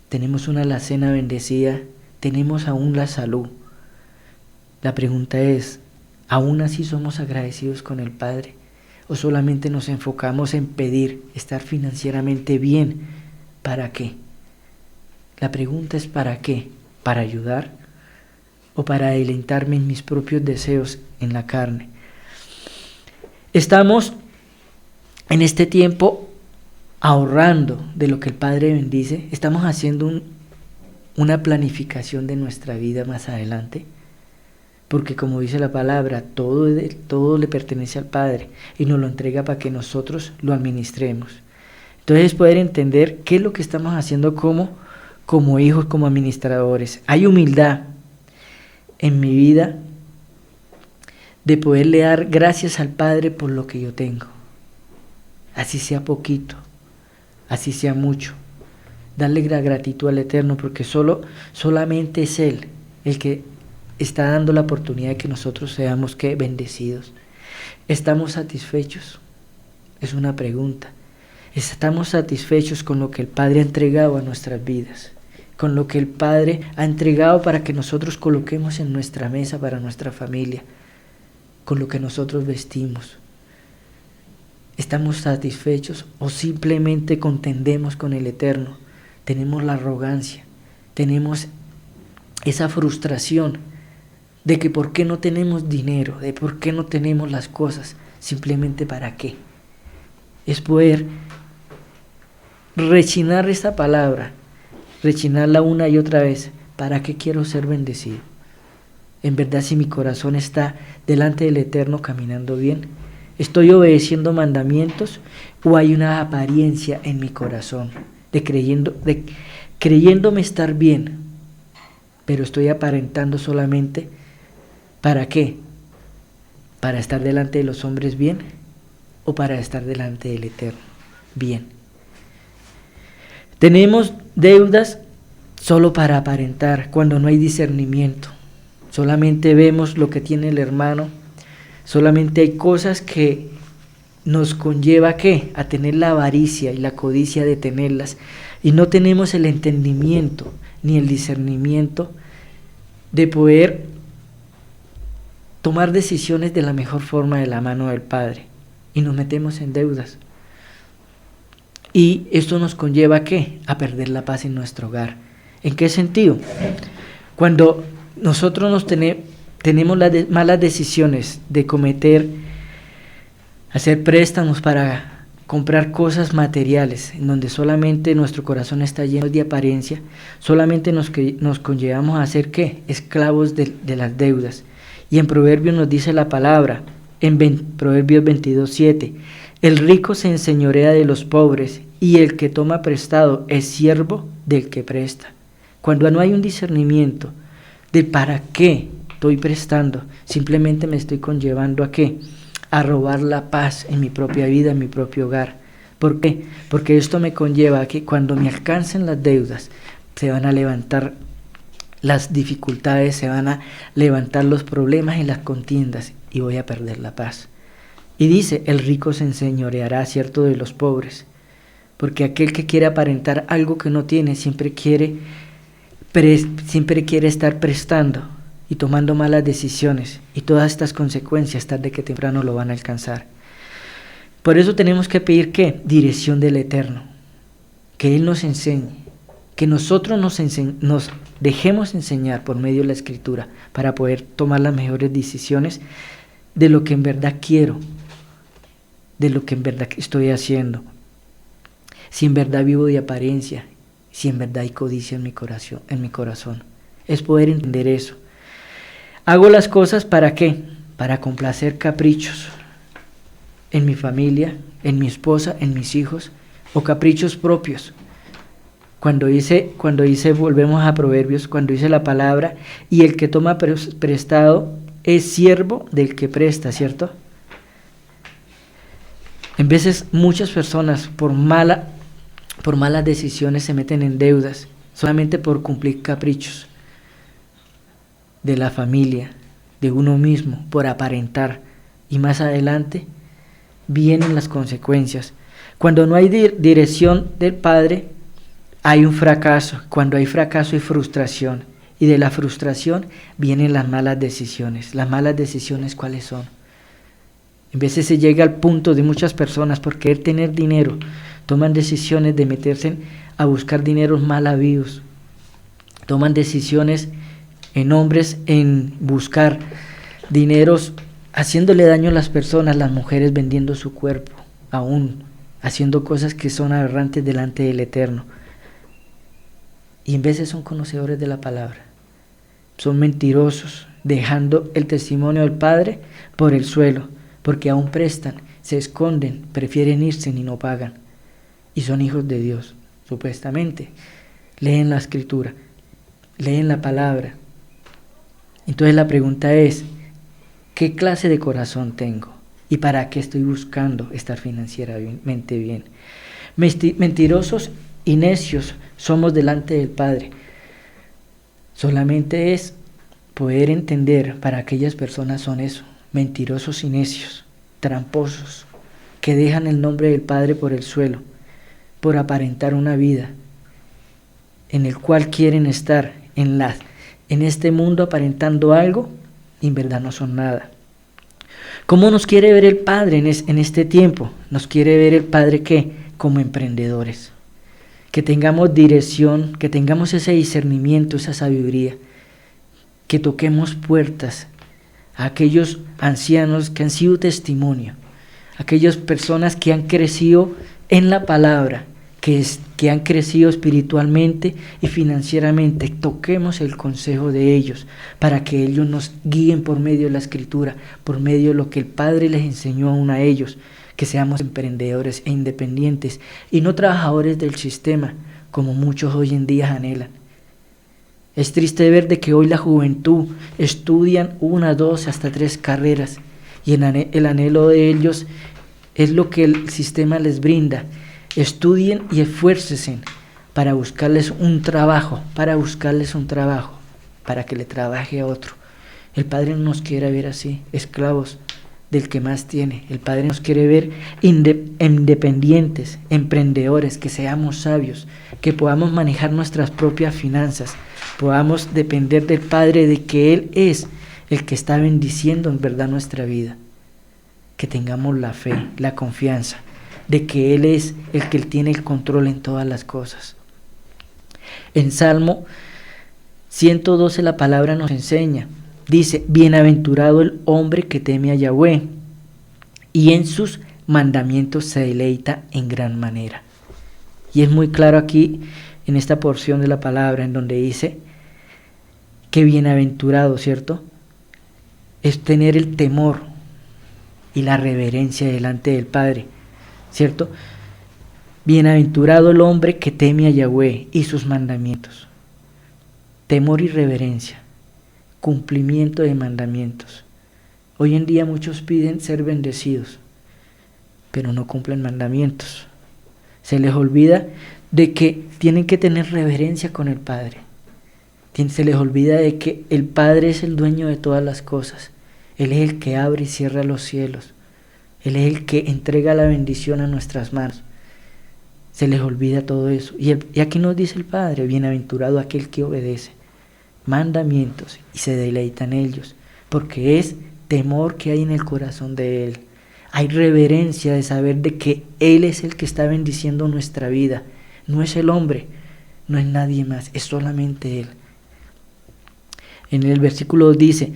tenemos una alacena bendecida, tenemos aún la salud. La pregunta es, ¿aún así somos agradecidos con el Padre? ¿O solamente nos enfocamos en pedir estar financieramente bien? ¿Para qué? La pregunta es ¿para qué? ¿Para ayudar? ¿O para deleitarme en mis propios deseos en la carne? Estamos en este tiempo ahorrando de lo que el Padre bendice. Estamos haciendo una planificación de nuestra vida más adelante. Porque como dice la palabra, todo le pertenece al Padre y nos lo entrega para que nosotros lo administremos. Entonces poder entender qué es lo que estamos haciendo como hijos, como administradores. Hay humildad en mi vida de poderle dar gracias al Padre por lo que yo tengo. Así sea poquito, así sea mucho. Darle la gratitud al Eterno porque solamente es Él el que está dando la oportunidad de que nosotros seamos bendecidos. ¿Estamos satisfechos? Es una pregunta. ¿Estamos satisfechos con lo que el Padre ha entregado a nuestras vidas? Con lo que el Padre ha entregado para que nosotros coloquemos en nuestra mesa para nuestra familia, con lo que nosotros vestimos. ¿Estamos satisfechos o simplemente contendemos con el Eterno? Tenemos la arrogancia, tenemos esa frustración de que por qué no tenemos dinero, de por qué no tenemos las cosas, simplemente para qué. Es poder rechinar esta palabra, rechinarla una y otra vez. ¿Para qué quiero ser bendecido? En verdad, si mi corazón está delante del Eterno caminando bien, ¿estoy obedeciendo mandamientos o hay una apariencia en mi corazón de creyéndome estar bien, pero estoy aparentando solamente? ¿Para qué? ¿Para estar delante de los hombres bien o para estar delante del Eterno bien? Tenemos deudas solo para aparentar, cuando no hay discernimiento. Solamente vemos lo que tiene el hermano, solamente hay cosas que nos conlleva a tener la avaricia y la codicia de tenerlas, y no tenemos el entendimiento ni el discernimiento de poder tomar decisiones de la mejor forma de la mano del Padre, y nos metemos en deudas. Y esto nos conlleva a perder la paz en nuestro hogar. ¿En qué sentido? Cuando nosotros tenemos las malas decisiones de hacer préstamos para comprar cosas materiales, en donde solamente nuestro corazón está lleno de apariencia, solamente nos conllevamos a ser esclavos de las deudas. Y en Proverbios nos dice la palabra, en Proverbios 22:7, el rico se enseñorea de los pobres y el que toma prestado es siervo del que presta. Cuando no hay un discernimiento de para qué estoy prestando, simplemente me estoy conllevando a robar la paz en mi propia vida, en mi propio hogar. ¿Por qué? Porque esto me conlleva a que cuando me alcancen las deudas, se van a levantar las dificultades, se van a levantar los problemas y las contiendas y voy a perder la paz. Y dice, el rico se enseñoreará, ¿cierto?, de los pobres, porque aquel que quiere aparentar algo que no tiene siempre quiere estar prestando y tomando malas decisiones, y todas estas consecuencias tarde que temprano lo van a alcanzar. Por eso tenemos que pedir dirección del Eterno, que Él nos enseñe, que nosotros nos dejemos enseñar por medio de la Escritura para poder tomar las mejores decisiones de lo que en verdad quiero, de lo que en verdad estoy haciendo. Si en verdad vivo de apariencia, si en verdad hay codicia en mi corazón. Es poder entender eso. Hago las cosas ¿para qué? Para complacer caprichos en mi familia, en mi esposa, en mis hijos, o caprichos propios. Cuando dice, volvemos a Proverbios, cuando dice la palabra, y el que toma prestado es siervo del que presta, ¿cierto? En veces muchas personas por malas decisiones se meten en deudas, solamente por cumplir caprichos de la familia, de uno mismo, por aparentar, y más adelante vienen las consecuencias. Cuando no hay dirección del Padre, hay un fracaso. Cuando hay fracaso hay frustración, y de la frustración vienen las malas decisiones. Las malas decisiones, ¿cuáles son? En veces se llega al punto de muchas personas por querer tener dinero, toman decisiones de meterse a buscar dineros mal habidos, toman decisiones en hombres en buscar dineros haciéndole daño a las personas, las mujeres vendiendo su cuerpo, aún haciendo cosas que son aberrantes delante del Eterno. Y en veces son conocedores de la palabra, son mentirosos, dejando el testimonio del Padre por el suelo, porque aún prestan, se esconden, prefieren irse y no pagan. Y son hijos de Dios, supuestamente. Leen la Escritura, leen la palabra. Entonces la pregunta es, ¿qué clase de corazón tengo? ¿Y para qué estoy buscando estar financieramente bien? Mentirosos y necios somos delante del Padre. Solamente es poder entender para aquellas personas son eso, mentirosos y necios, tramposos, que dejan el nombre del Padre por el suelo, por aparentar una vida en el cual quieren estar en este mundo aparentando algo y en verdad no son nada. ¿Cómo nos quiere ver el Padre en este tiempo? Nos quiere ver el Padre ¿qué? Como emprendedores, que tengamos dirección, que tengamos ese discernimiento, esa sabiduría, que toquemos puertas a aquellos ancianos que han sido testimonio, aquellas personas que han crecido en la palabra, que han crecido espiritualmente y financieramente. Toquemos el consejo de ellos para que ellos nos guíen por medio de la Escritura, por medio de lo que el Padre les enseñó aún a ellos, que seamos emprendedores e independientes y no trabajadores del sistema como muchos hoy en día anhelan. Es triste ver de que hoy la juventud estudian 1, 2, hasta 3 carreras y el anhelo de ellos es lo que el sistema les brinda. Estudien y esfuércense para buscarles un trabajo, para que le trabaje a otro. El Padre no nos quiere ver así, esclavos del que más tiene. El Padre nos quiere ver independientes, emprendedores, que seamos sabios, que podamos manejar nuestras propias finanzas, podamos depender del Padre, de que Él es el que está bendiciendo en verdad nuestra vida. Que tengamos la fe, la confianza de que Él es el que tiene el control en todas las cosas. En Salmo 112 la palabra nos enseña, dice, bienaventurado el hombre que teme a Yahweh y en sus mandamientos se deleita en gran manera. Y es muy claro aquí en esta porción de la palabra en donde dice que bienaventurado, ¿cierto? Es tener el temor y la reverencia delante del Padre, ¿cierto? Bienaventurado el hombre que teme a Yahweh y sus mandamientos. Temor y reverencia, cumplimiento de mandamientos. Hoy en día muchos piden ser bendecidos, pero no cumplen mandamientos. Se les olvida de que tienen que tener reverencia con el Padre. Se les olvida de que el Padre es el dueño de todas las cosas. Él es el que abre y cierra los cielos. Él es el que entrega la bendición a nuestras manos. Se les olvida todo eso. Y aquí nos dice el Padre, bienaventurado aquel que obedece mandamientos y se deleita en ellos, porque es temor que hay en el corazón de Él. Hay reverencia de saber de que Él es el que está bendiciendo nuestra vida. No es el hombre, no es nadie más, es solamente Él. En el versículo 2 dice,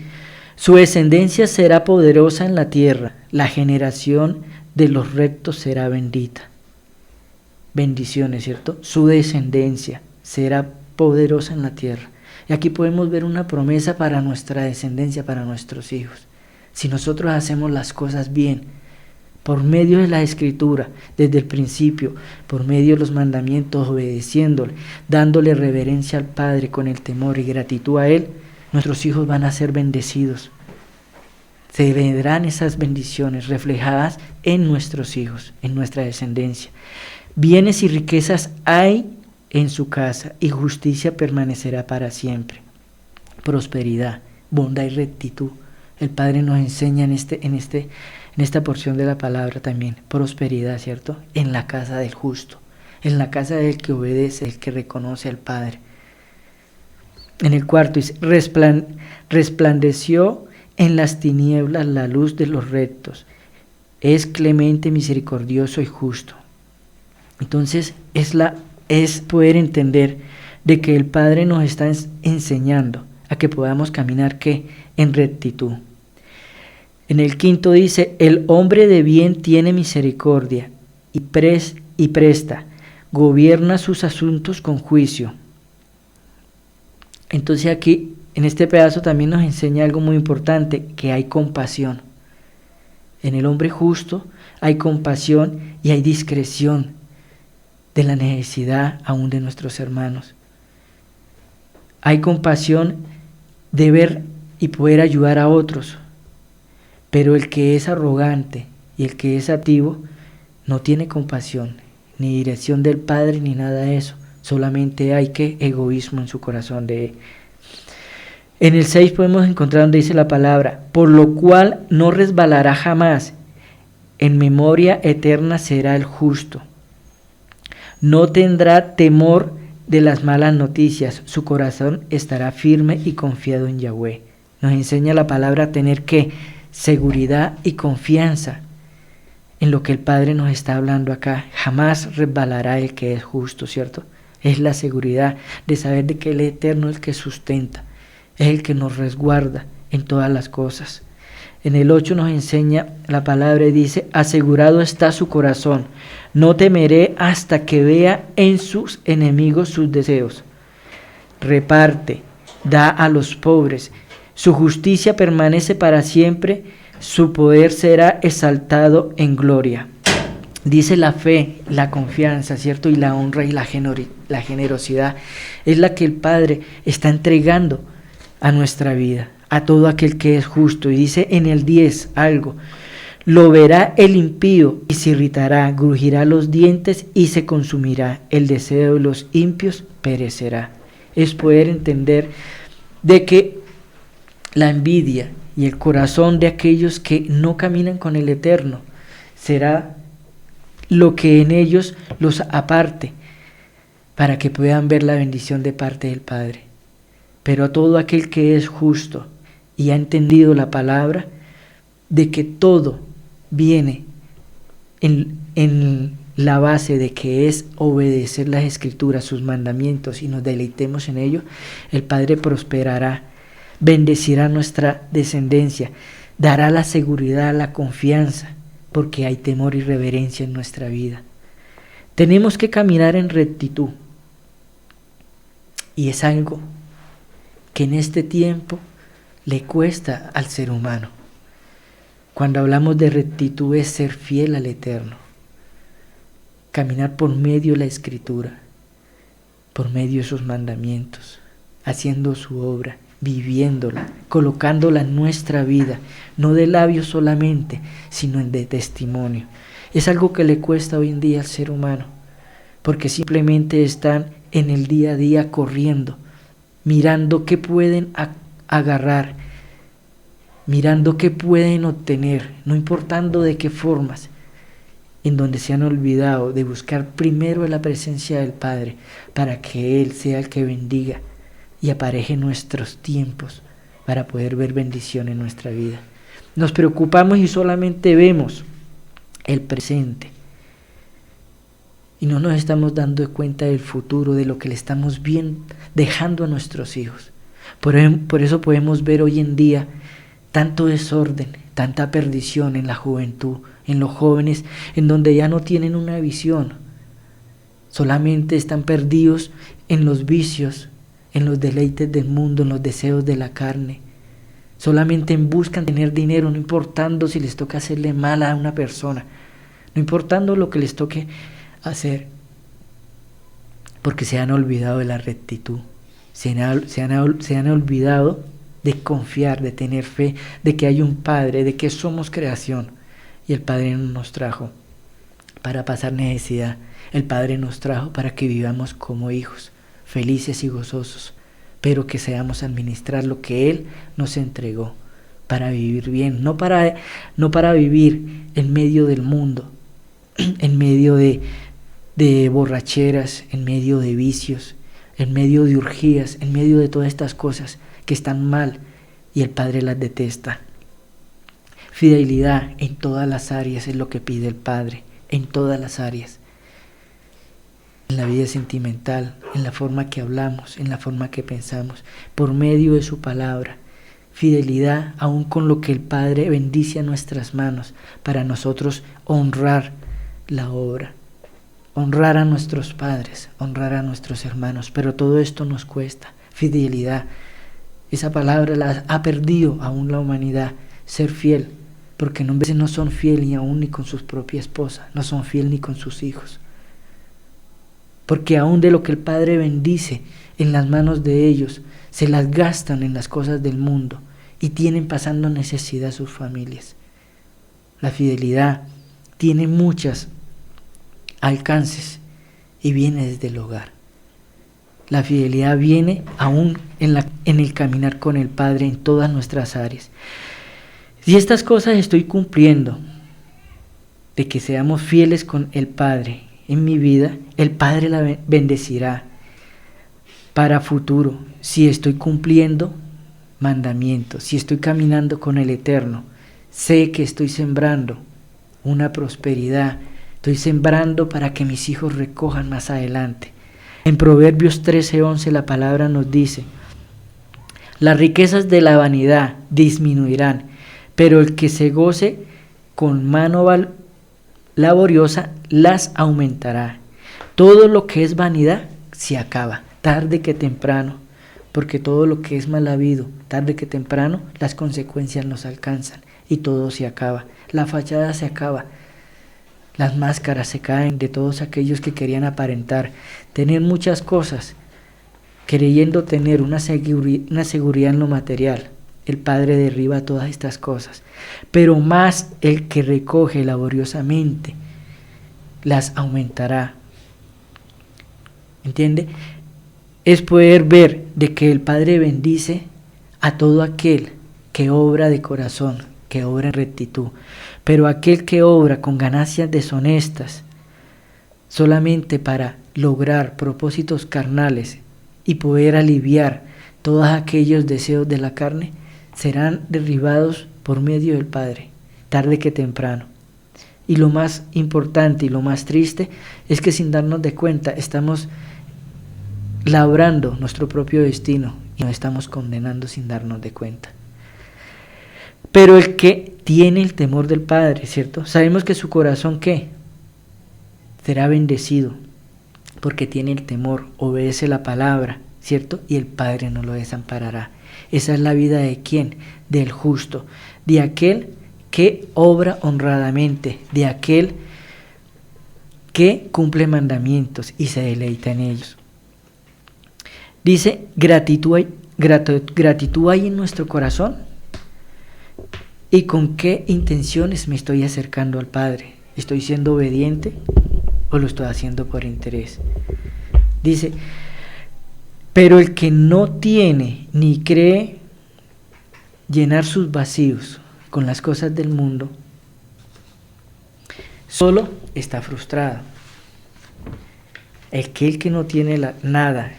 su descendencia será poderosa en la tierra, la generación de los rectos será bendita. Bendiciones, ¿cierto? Su descendencia será poderosa en la tierra. Y aquí podemos ver una promesa para nuestra descendencia, para nuestros hijos. Si nosotros hacemos las cosas bien, por medio de la Escritura, desde el principio, por medio de los mandamientos, obedeciéndole, dándole reverencia al Padre con el temor y gratitud a Él, nuestros hijos van a ser bendecidos. Se verán esas bendiciones reflejadas en nuestros hijos, en nuestra descendencia. Bienes y riquezas hay en su casa y justicia permanecerá para siempre. Prosperidad, bondad y rectitud. El Padre nos enseña en esta porción de la palabra también. Prosperidad, ¿cierto? En la casa del justo, en la casa del que obedece, del que reconoce al Padre. En el cuarto dice, resplandeció en las tinieblas la luz de los rectos, es clemente, misericordioso y justo. Entonces es poder entender de que el Padre nos está enseñando a que podamos caminar ¿qué? En rectitud. En el 5 dice, el hombre de bien tiene misericordia y presta, gobierna sus asuntos con juicio. Entonces aquí, en este pedazo también nos enseña algo muy importante, que hay compasión. En el hombre justo hay compasión y hay discreción de la necesidad aún de nuestros hermanos. Hay compasión de ver y poder ayudar a otros, pero el que es arrogante y el que es altivo no tiene compasión, ni dirección del Padre, ni nada de eso. Solamente hay egoísmo en su corazón de él. En el 6 podemos encontrar donde dice la palabra, por lo cual no resbalará jamás, en memoria eterna será el justo. No tendrá temor de las malas noticias, su corazón estará firme y confiado en Yahweh. Nos enseña la palabra a tener seguridad y confianza en lo que el Padre nos está hablando acá. Jamás resbalará el que es justo, ¿cierto? Es la seguridad de saber de que el Eterno es el que sustenta, es el que nos resguarda en todas las cosas. En el 8 nos enseña la palabra y dice, asegurado está su corazón, no temeré hasta que vea en sus enemigos sus deseos. Reparte, da a los pobres, su justicia permanece para siempre, su poder será exaltado en gloria. Dice la fe, la confianza, ¿cierto? Y la honra y la generosidad es la que el Padre está entregando a nuestra vida, a todo aquel que es justo. Y dice en el 10 algo, lo verá el impío y se irritará, grugirá los dientes y se consumirá, el deseo de los impios perecerá. Es poder entender de que la envidia y el corazón de aquellos que no caminan con el Eterno será lo que en ellos los aparte para que puedan ver la bendición de parte del Padre. Pero a todo aquel que es justo y ha entendido la palabra de que todo viene en la base de que es obedecer las Escrituras, sus mandamientos, y nos deleitemos en ello, el Padre prosperará, bendecirá nuestra descendencia, dará la seguridad, la confianza, porque hay temor y reverencia en nuestra vida. Tenemos que caminar en rectitud, y es algo que en este tiempo le cuesta al ser humano. Cuando hablamos de rectitud es ser fiel al Eterno, caminar por medio de la Escritura, por medio de sus mandamientos, haciendo su obra, viviéndola, colocándola en nuestra vida, no de labios solamente, sino en de testimonio. Es algo que le cuesta hoy en día al ser humano, porque simplemente están en el día a día corriendo, mirando qué pueden agarrar, mirando qué pueden obtener, no importando de qué formas, en donde se han olvidado de buscar primero la presencia del Padre, para que Él sea el que bendiga y apareje nuestros tiempos para poder ver bendición en nuestra vida. Nos preocupamos y solamente vemos el presente y no nos estamos dando cuenta del futuro, de lo que le estamos dejando a nuestros hijos. Por eso podemos ver hoy en día tanto desorden, tanta perdición en la juventud, en los jóvenes, en donde ya no tienen una visión, solamente están perdidos en los vicios, en los deleites del mundo, en los deseos de la carne. Solamente buscan tener dinero, no importando si les toca hacerle mal a una persona, no importando lo que les toque hacer, porque se han olvidado de la rectitud, se han olvidado de confiar, de tener fe, de que hay un Padre, de que somos creación, y el Padre no nos trajo para pasar necesidad, el Padre nos trajo para que vivamos como hijos, felices y gozosos, pero que seamos administrar lo que Él nos entregó para vivir bien, no para vivir en medio del mundo, en medio de borracheras, en medio de vicios, en medio de orgías, en medio de todas estas cosas que están mal y el Padre las detesta. Fidelidad en todas las áreas es lo que pide el Padre, en todas las áreas. En la vida sentimental, en la forma que hablamos, en la forma que pensamos, por medio de su palabra. Fidelidad aún con lo que el Padre bendice a nuestras manos para nosotros honrar la obra, honrar a nuestros padres, honrar a nuestros hermanos, pero todo esto nos cuesta. Fidelidad, esa palabra la ha perdido aún la humanidad, ser fiel, porque a veces no son fieles ni aún ni con su propia esposa, no son fieles ni con sus hijos, porque aún de lo que el Padre bendice en las manos de ellos, se las gastan en las cosas del mundo y tienen pasando necesidad a sus familias. La fidelidad tiene muchos alcances y viene desde el hogar. La fidelidad viene aún en el caminar con el Padre en todas nuestras áreas. Si estas cosas estoy cumpliendo, de que seamos fieles con el Padre en mi vida, el Padre la bendecirá para futuro. Si estoy cumpliendo mandamientos, si estoy caminando con el Eterno, sé que estoy sembrando una prosperidad, estoy sembrando para que mis hijos recojan más adelante. En Proverbios 13:11 la palabra nos dice: las riquezas de la vanidad disminuirán, pero el que se goce con mano laboriosa las aumentará. Todo lo que es vanidad se acaba, tarde que temprano, porque todo lo que es mal habido, tarde que temprano, las consecuencias nos alcanzan y todo se acaba. La fachada se acaba, las máscaras se caen de todos aquellos que querían aparentar, tener muchas cosas, creyendo tener una seguridad en lo material. El Padre derriba todas estas cosas, pero más el que recoge laboriosamente las aumentará. ¿Entiende? Es poder ver de que el Padre bendice a todo aquel que obra de corazón, que obra en rectitud, pero aquel que obra con ganancias deshonestas, solamente para lograr propósitos carnales y poder aliviar todos aquellos deseos de la carne, serán derribados por medio del Padre, tarde que temprano. Y lo más importante y lo más triste es que sin darnos de cuenta estamos labrando nuestro propio destino y nos estamos condenando sin darnos de cuenta. Pero el que tiene el temor del Padre, ¿cierto? Sabemos que su corazón, ¿qué? Será bendecido, porque tiene el temor, obedece la palabra, ¿cierto? Y el Padre no lo desamparará. Esa es la vida de ¿quién? Del justo, de aquel que obra honradamente, de aquel que cumple mandamientos y se deleita en ellos. Dice, gratitud hay en nuestro corazón. ¿Y con qué intenciones me estoy acercando al Padre? ¿Estoy siendo obediente o lo estoy haciendo por interés? Dice, pero el que no tiene ni cree llenar sus vacíos con las cosas del mundo, solo está frustrado. El que no tiene nada,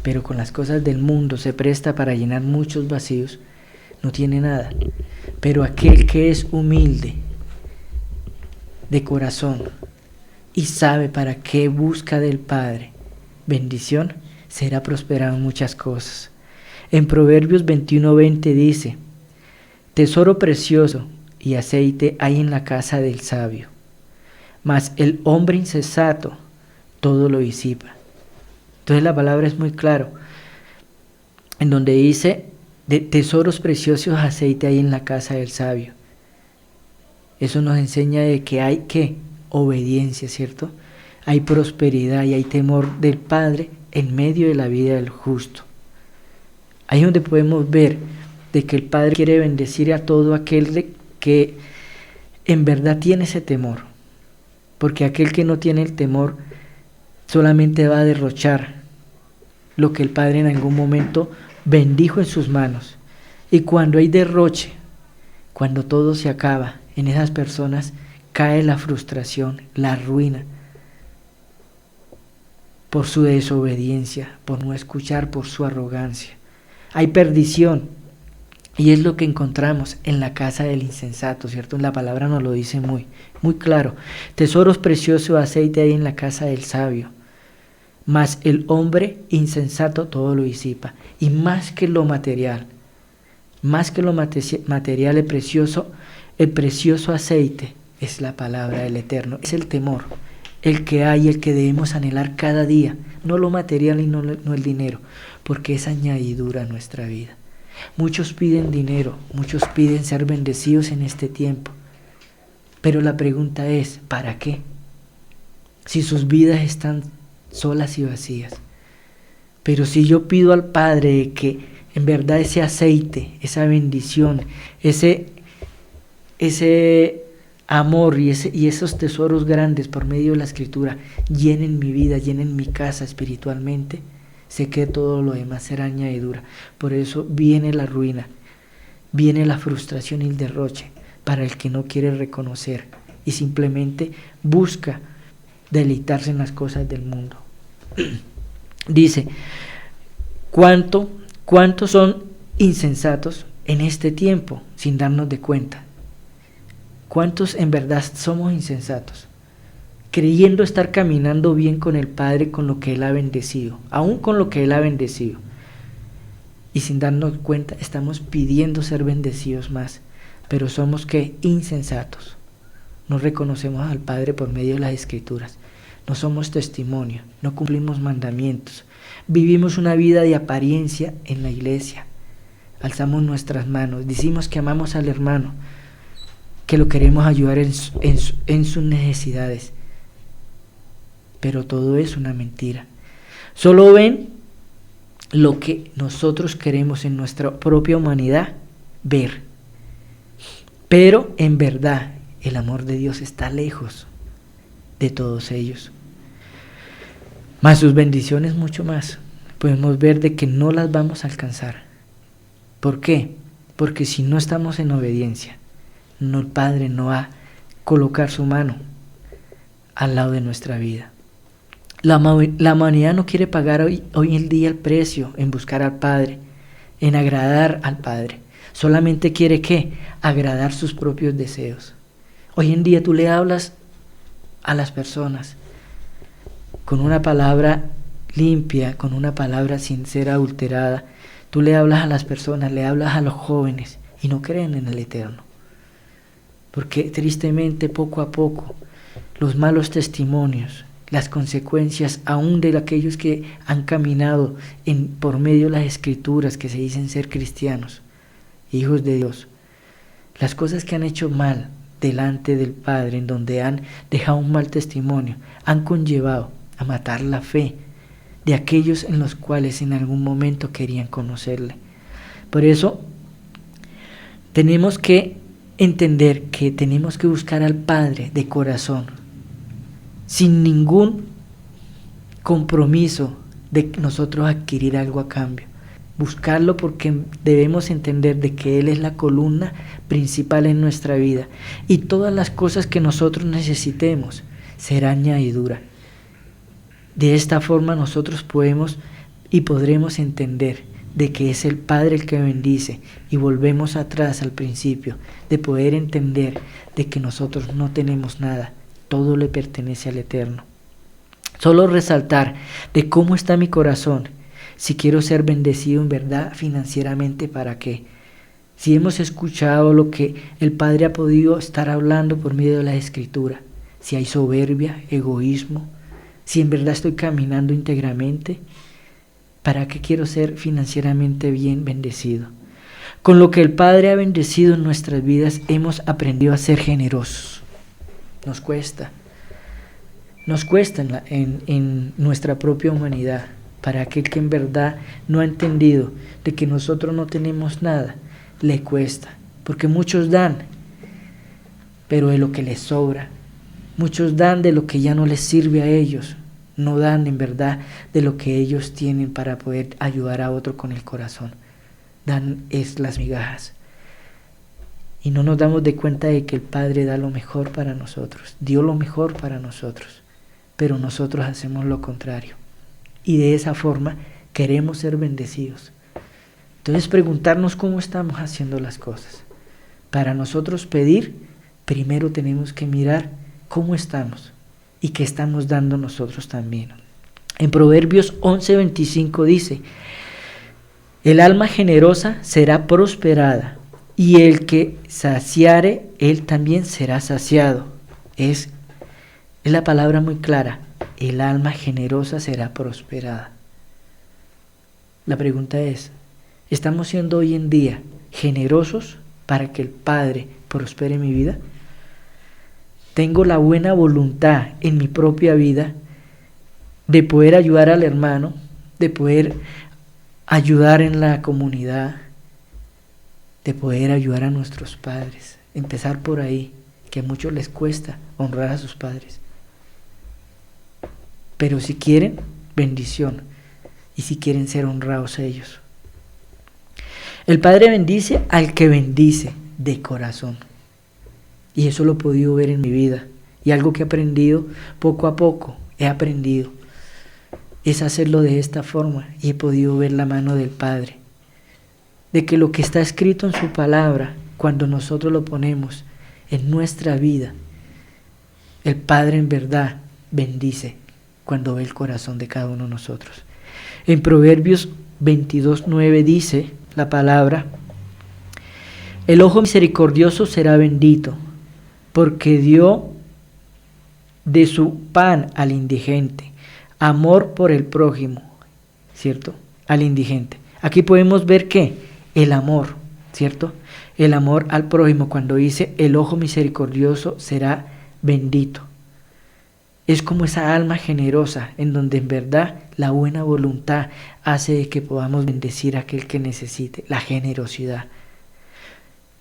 pero con las cosas del mundo se presta para llenar muchos vacíos, no tiene nada. Pero aquel que es humilde de corazón y sabe para qué busca del Padre bendición, será prosperado en muchas cosas. En Proverbios 21:20 dice, tesoro precioso y aceite hay en la casa del sabio, mas el hombre insensato todo lo disipa. Entonces la palabra es muy claro, en donde dice, de tesoros preciosos aceite hay en la casa del sabio. Eso nos enseña de que hay obediencia, ¿cierto? Hay prosperidad y hay temor del Padre en medio de la vida del justo. Ahí es donde podemos ver de que el Padre quiere bendecir a todo aquel que en verdad tiene ese temor, porque aquel que no tiene el temor solamente va a derrochar lo que el Padre en algún momento bendijo en sus manos. Y cuando hay derroche, cuando todo se acaba, en esas personas cae la frustración, la ruina, por su desobediencia, por no escuchar, por su arrogancia. Hay perdición Y es lo que encontramos en la casa del insensato, ¿cierto? La palabra nos lo dice muy, muy claro. Tesoros preciosos, aceite hay en la casa del sabio. Mas el hombre insensato todo lo disipa. Y más que lo material, el precioso aceite es la palabra del Eterno. Es el temor, el que hay, el que debemos anhelar cada día. No lo material y no el dinero, porque es añadidura a nuestra vida. Muchos piden dinero, muchos piden ser bendecidos en este tiempo. Pero la pregunta es, ¿para qué? Si sus vidas están solas y vacías. Pero si yo pido al Padre que en verdad ese aceite, esa bendición, ese amor y esos tesoros grandes por medio de la Escritura llenen mi vida, llenen mi casa espiritualmente, sé que todo lo demás será añadidura. Por eso viene la ruina, viene la frustración y el derroche para el que no quiere reconocer y simplemente busca deleitarse en las cosas del mundo. Dice, ¿cuántos son insensatos en este tiempo sin darnos de cuenta? ¿Cuántos en verdad somos insensatos? Creyendo estar caminando bien con el Padre, con lo que Él ha bendecido, aún con lo que Él ha bendecido. Y sin darnos cuenta estamos pidiendo ser bendecidos más, pero somos ¿qué? Insensatos. No reconocemos al Padre por medio de las Escrituras. No somos testimonio, no cumplimos mandamientos. Vivimos una vida de apariencia en la iglesia. Alzamos nuestras manos, decimos que amamos al hermano, que lo queremos ayudar en sus necesidades. Pero todo es una mentira. Solo ven lo que nosotros queremos en nuestra propia humanidad ver. Pero en verdad el amor de Dios está lejos de todos ellos. Más sus bendiciones mucho más. Podemos ver de que no las vamos a alcanzar. ¿Por qué? Porque si no estamos en obediencia, el Padre no va a colocar su mano al lado de nuestra vida. La humanidad no quiere pagar hoy en día el precio en buscar al Padre, en agradar al Padre. Solamente quiere ¿qué? Agradar sus propios deseos. Hoy en día tú le hablas a las personas con una palabra limpia, con una palabra sincera, adulterada. Tú le hablas a las personas, le hablas a los jóvenes y no creen en el Eterno. Porque tristemente poco a poco los malos testimonios, las consecuencias aún de aquellos que han caminado por medio de las Escrituras que se dicen ser cristianos, hijos de Dios, las cosas que han hecho mal delante del Padre, en donde han dejado un mal testimonio, han conllevado a matar la fe de aquellos en los cuales en algún momento querían conocerle. Por eso tenemos que entender que tenemos que buscar al Padre de corazón, sin ningún compromiso de nosotros adquirir algo a cambio. Buscarlo porque debemos entender de que Él es la columna principal en nuestra vida y todas las cosas que nosotros necesitemos será añadidura. De esta forma nosotros podemos y podremos entender de que es el Padre el que bendice y volvemos atrás al principio de poder entender de que nosotros no tenemos nada, todo le pertenece al Eterno. Solo resaltar de cómo está mi corazón. Si quiero ser bendecido en verdad financieramente, ¿para qué? Si hemos escuchado lo que el Padre ha podido estar hablando por medio de la Escritura, si hay soberbia, egoísmo, si en verdad estoy caminando íntegramente, ¿para qué quiero ser financieramente bien bendecido? Con lo que el Padre ha bendecido en nuestras vidas, hemos aprendido a ser generosos. Nos cuesta en nuestra propia humanidad. Para aquel que en verdad no ha entendido de que nosotros no tenemos nada, le cuesta. Porque muchos dan, pero de lo que les sobra. Muchos dan de lo que ya no les sirve a ellos. No dan en verdad de lo que ellos tienen para poder ayudar a otro con el corazón. Dan es las migajas. Y no nos damos de cuenta de que el Padre da lo mejor para nosotros. Dio lo mejor para nosotros. Pero nosotros hacemos lo contrario. Y de esa forma queremos ser bendecidos. Entonces preguntarnos cómo estamos haciendo las cosas. Para nosotros pedir, primero tenemos que mirar cómo estamos y qué estamos dando nosotros también. En Proverbios 11:25 dice: el alma generosa será prosperada, y el que saciare, él también será saciado. Es la palabra muy clara: el alma generosa será prosperada. La pregunta es, ¿estamos siendo hoy en día generosos para que el Padre prospere mi vida? ¿Tengo la buena voluntad en mi propia vida de poder ayudar al hermano, de poder ayudar en la comunidad, de poder ayudar a nuestros padres? Empezar por ahí, que a muchos les cuesta honrar a sus padres. Pero si quieren, bendición. Y si quieren ser honrados ellos. El Padre bendice al que bendice de corazón. Y eso lo he podido ver en mi vida. Y algo que he aprendido poco a poco, es hacerlo de esta forma. Y he podido ver la mano del Padre. De que lo que está escrito en su palabra, cuando nosotros lo ponemos en nuestra vida, el Padre en verdad bendice cuando ve el corazón de cada uno de nosotros. En Proverbios 22:9 dice la palabra: el ojo misericordioso será bendito, porque dio de su pan al indigente, amor por el prójimo, ¿cierto? Al indigente. Aquí podemos ver que el amor, ¿cierto? El amor al prójimo, cuando dice el ojo misericordioso será bendito. Es como esa alma generosa en donde en verdad la buena voluntad hace de que podamos bendecir a aquel que necesite, la generosidad.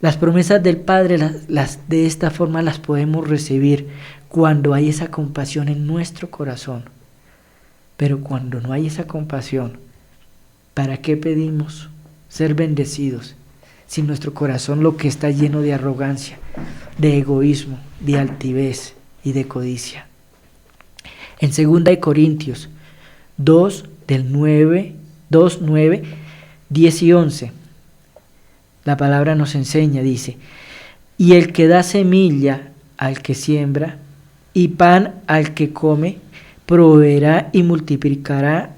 Las promesas del Padre de esta forma las podemos recibir cuando hay esa compasión en nuestro corazón. Pero cuando no hay esa compasión, ¿para qué pedimos ser bendecidos si nuestro corazón lo que está lleno de arrogancia, de egoísmo, de altivez y de codicia? En 2 Corintios 2:9, 10 y 11, la palabra nos enseña, dice: y el que da semilla al que siembra y pan al que come, proveerá y multiplicará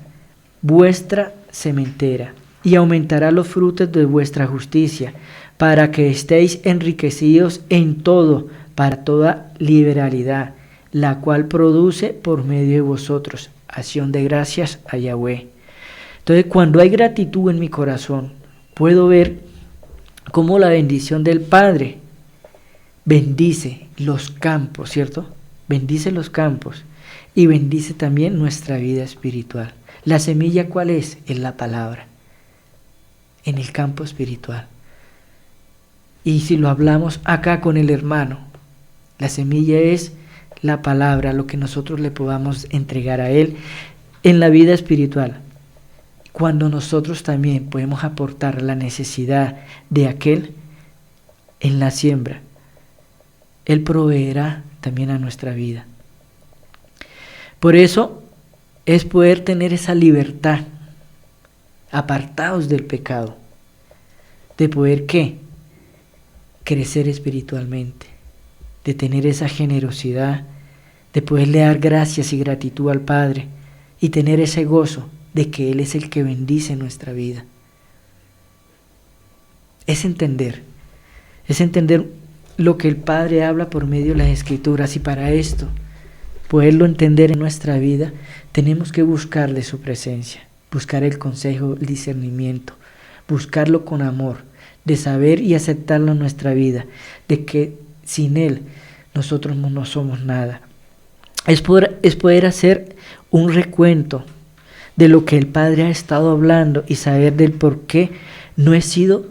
vuestra sementera y aumentará los frutos de vuestra justicia, para que estéis enriquecidos en todo, para toda liberalidad, la cual produce por medio de vosotros acción de gracias a Yahweh. Entonces, cuando hay gratitud en mi corazón, puedo ver cómo la bendición del Padre bendice los campos, ¿cierto? Bendice los campos y bendice también nuestra vida espiritual. ¿La semilla cuál es? Es la palabra, en el campo espiritual. Y si lo hablamos acá con el hermano, la semilla es la palabra, lo que nosotros le podamos entregar a él en la vida espiritual. Cuando nosotros también podemos aportar la necesidad de aquel en la siembra, él proveerá también a nuestra vida. Por eso es poder tener esa libertad, apartados del pecado, de poder ¿qué? Crecer espiritualmente, de tener esa generosidad, de poderle dar gracias y gratitud al Padre y tener ese gozo de que Él es el que bendice nuestra vida. Es entender lo que el Padre habla por medio de las Escrituras, y para esto, poderlo entender en nuestra vida, tenemos que buscarle su presencia, buscar el consejo, el discernimiento, buscarlo con amor, de saber y aceptarlo en nuestra vida, de que sin Él nosotros no somos nada. Es poder hacer un recuento de lo que el Padre ha estado hablando y saber del por qué no he sido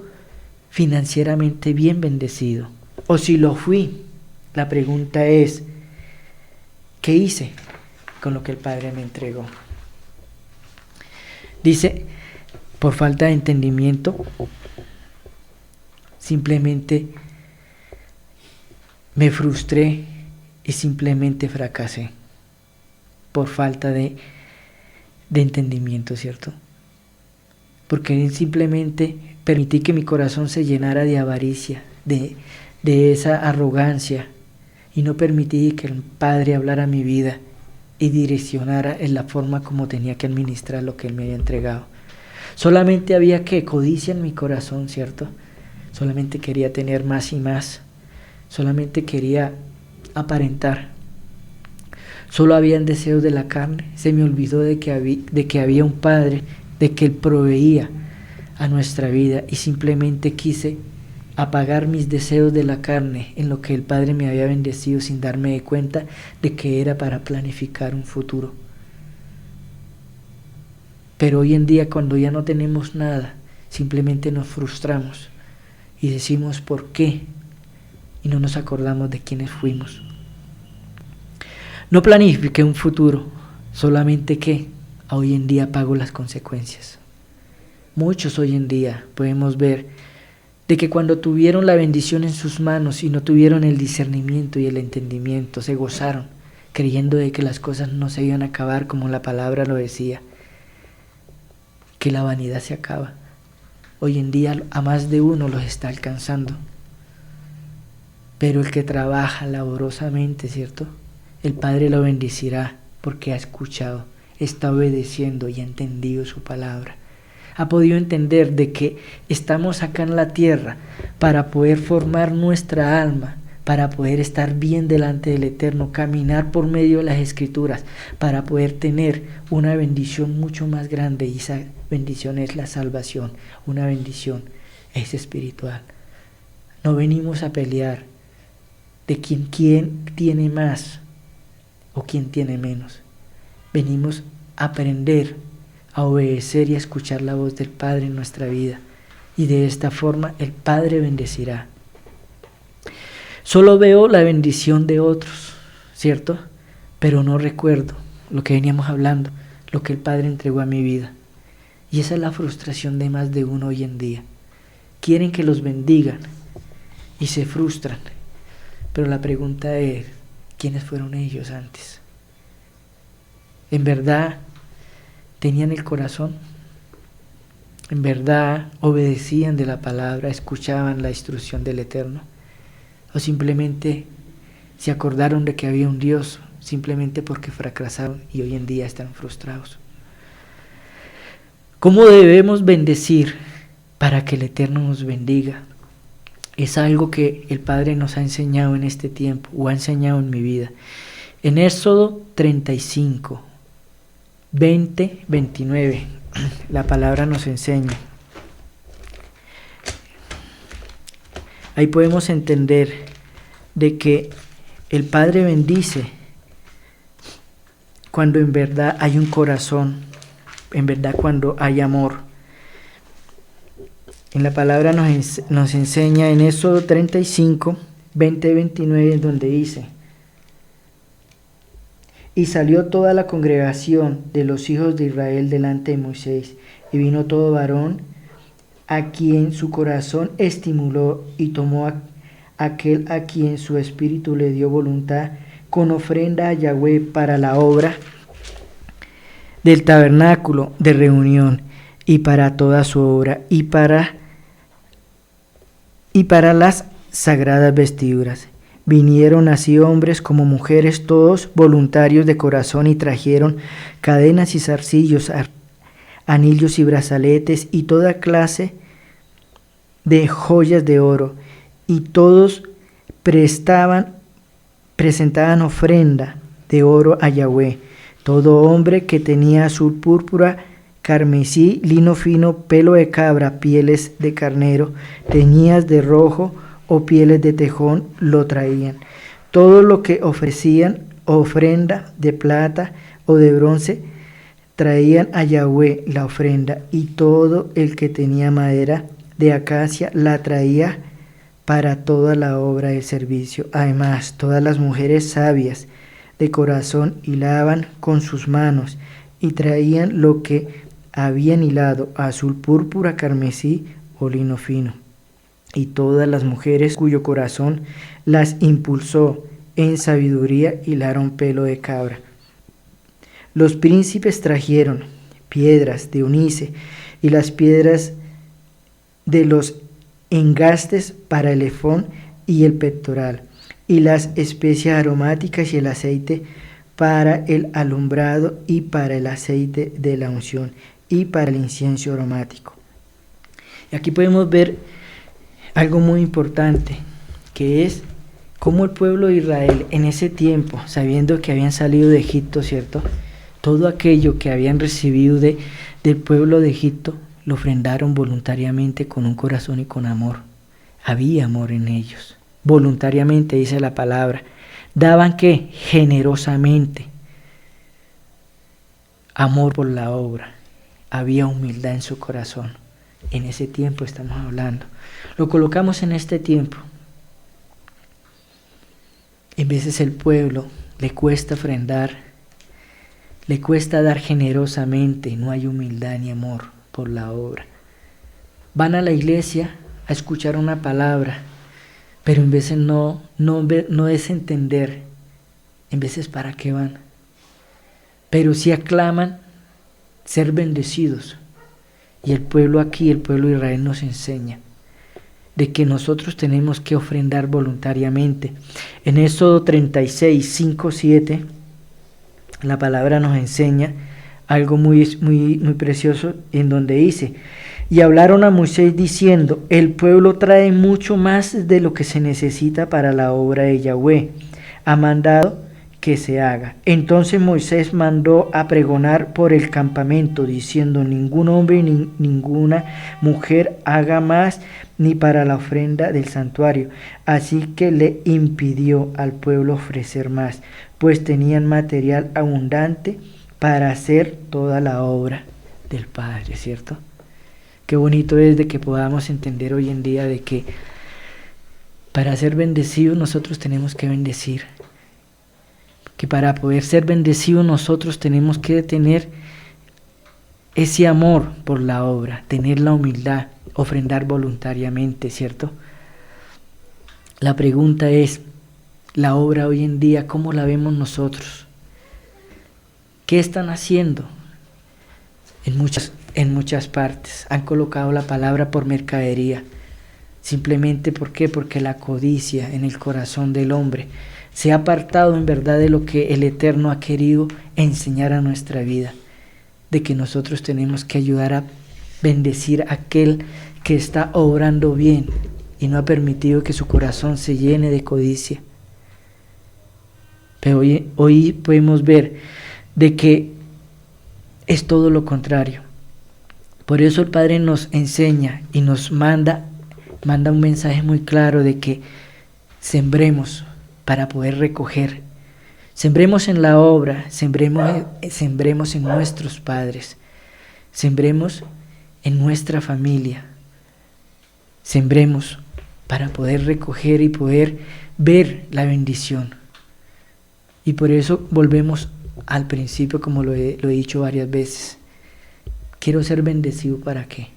financieramente bien bendecido. O si lo fui, la pregunta es, ¿qué hice con lo que el Padre me entregó? Dice, por falta de entendimiento, simplemente me frustré y simplemente fracasé por falta de entendimiento, ¿cierto? porque simplemente permití que mi corazón se llenara de avaricia, de esa arrogancia, y no permití que el Padre hablara mi vida y direccionara en la forma como tenía que administrar lo que Él me había entregado. Solamente había codicia en mi corazón, ¿cierto? Solamente quería tener más y más. Solamente quería aparentar. Solo habían deseos de la carne. Se me olvidó de que había un Padre, de que Él proveía a nuestra vida, y simplemente quise apagar mis deseos de la carne en lo que el Padre me había bendecido, sin darme cuenta de que era para planificar un futuro. Pero hoy en día, cuando ya no tenemos nada, simplemente nos frustramos y decimos ¿por qué? Y no nos acordamos de quiénes fuimos. No planifiqué un futuro, solamente que hoy en día pago las consecuencias. Muchos hoy en día podemos ver de que cuando tuvieron la bendición en sus manos y no tuvieron el discernimiento y el entendimiento, se gozaron, creyendo de que las cosas no se iban a acabar como la palabra lo decía, que la vanidad se acaba. Hoy en día a más de uno los está alcanzando. Pero el que trabaja laborosamente, ¿cierto? El Padre lo bendecirá porque ha escuchado, está obedeciendo y ha entendido su palabra. Ha podido entender de que estamos acá en la tierra para poder formar nuestra alma, para poder estar bien delante del Eterno, caminar por medio de las Escrituras, para poder tener una bendición mucho más grande, y esa bendición es la salvación. Una bendición es espiritual. No venimos a pelear de quién tiene más o quién tiene menos. Venimos a aprender a obedecer y a escuchar la voz del Padre en nuestra vida, y de esta forma el Padre bendecirá. Solo veo la bendición de otros, ¿cierto? Pero no recuerdo lo que veníamos hablando, lo que el Padre entregó a mi vida. Y esa es la frustración de más de uno hoy en día. Quieren que los bendigan y se frustran. Pero la pregunta es, ¿quiénes fueron ellos antes? ¿En verdad tenían el corazón? ¿En verdad obedecían de la palabra, escuchaban la instrucción del Eterno? ¿O simplemente se acordaron de que había un Dios simplemente porque fracasaron y hoy en día están frustrados? ¿Cómo debemos bendecir para que el Eterno nos bendiga? Es algo que el Padre nos ha enseñado en este tiempo, o ha enseñado en mi vida. En Éxodo 35, 20, 29, la palabra nos enseña. Ahí podemos entender de que el Padre bendice cuando en verdad hay un corazón, en verdad cuando hay amor. En la palabra nos enseña en Éxodo 35, 20 y 29, donde dice: y salió toda la congregación de los hijos de Israel delante de Moisés, y vino todo varón a quien su corazón estimuló, y tomó aquel a quien su espíritu le dio voluntad, con ofrenda a Yahweh para la obra del tabernáculo de reunión, y para toda su obra, y para las sagradas vestiduras. Vinieron así hombres como mujeres, todos voluntarios de corazón, y trajeron cadenas y zarcillos, anillos y brazaletes, y toda clase de joyas de oro, y todos presentaban ofrenda de oro a Yahweh. Todo hombre que tenía azul, púrpura, carmesí, lino fino, pelo de cabra, pieles de carnero, teñidas de rojo o pieles de tejón, lo traían. Todo lo que ofrecían, ofrenda de plata o de bronce, traían a Yahweh la ofrenda, y todo el que tenía madera de acacia la traía para toda la obra del servicio. Además, todas las mujeres sabias de corazón hilaban con sus manos, y traían lo que habían hilado, azul, púrpura, carmesí o lino fino. Y todas las mujeres cuyo corazón las impulsó en sabiduría hilaron pelo de cabra. Los príncipes trajeron piedras de onice y las piedras de los engastes para el efón y el pectoral, y las especias aromáticas y el aceite para el alumbrado y para el aceite de la unción y para el incienso aromático. Y aquí podemos ver algo muy importante, que es cómo el pueblo de Israel en ese tiempo, sabiendo que habían salido de Egipto, ¿cierto? Todo aquello que habían recibido del pueblo de Egipto, lo ofrendaron voluntariamente con un corazón y con amor. Había amor en ellos. Voluntariamente, dice la palabra. Daban ¿qué? Generosamente. Amor por la obra. Había humildad en su corazón. En ese tiempo estamos hablando. Lo colocamos en este tiempo. En veces el pueblo le cuesta ofrendar, le cuesta dar generosamente, no hay humildad ni amor por la obra. Van a la iglesia a escuchar una palabra, pero en veces no es entender, en veces para qué van. Pero sí aclaman ser bendecidos. Y el pueblo aquí, el pueblo de Israel nos enseña de que nosotros tenemos que ofrendar voluntariamente. En Éxodo 36, 5, 7, la palabra nos enseña algo muy precioso, en donde dice: y hablaron a Moisés diciendo, el pueblo trae mucho más de lo que se necesita para la obra de Yahweh. Ha mandado que se haga. Entonces Moisés mandó a pregonar por el campamento, diciendo, ningún hombre ni ninguna mujer haga más ni para la ofrenda del santuario. Así que le impidió al pueblo ofrecer más, pues tenían material abundante para hacer toda la obra del Padre, ¿cierto? Qué bonito es de que podamos entender hoy en día de que para ser bendecidos nosotros tenemos que bendecir. Que para poder ser bendecidos nosotros tenemos que tener ese amor por la obra, tener la humildad, ofrendar voluntariamente, ¿cierto? La pregunta es, la obra hoy en día, ¿cómo la vemos nosotros? ¿Qué están haciendo? En muchas partes han colocado la palabra por mercadería. Simplemente, ¿por qué? Porque la codicia en el corazón del hombre se ha apartado en verdad de lo que el Eterno ha querido enseñar a nuestra vida, de que nosotros tenemos que ayudar a bendecir a aquel que está obrando bien y no ha permitido que su corazón se llene de codicia. Pero hoy podemos ver de que es todo lo contrario. Por eso el Padre nos enseña y nos manda un mensaje muy claro de que sembremos para poder recoger. Sembremos en la obra, sembremos en nuestros padres, sembremos en nuestra familia, sembremos para poder recoger y poder ver la bendición. Y por eso volvemos al principio, como lo he dicho varias veces. Quiero ser bendecido, ¿para qué?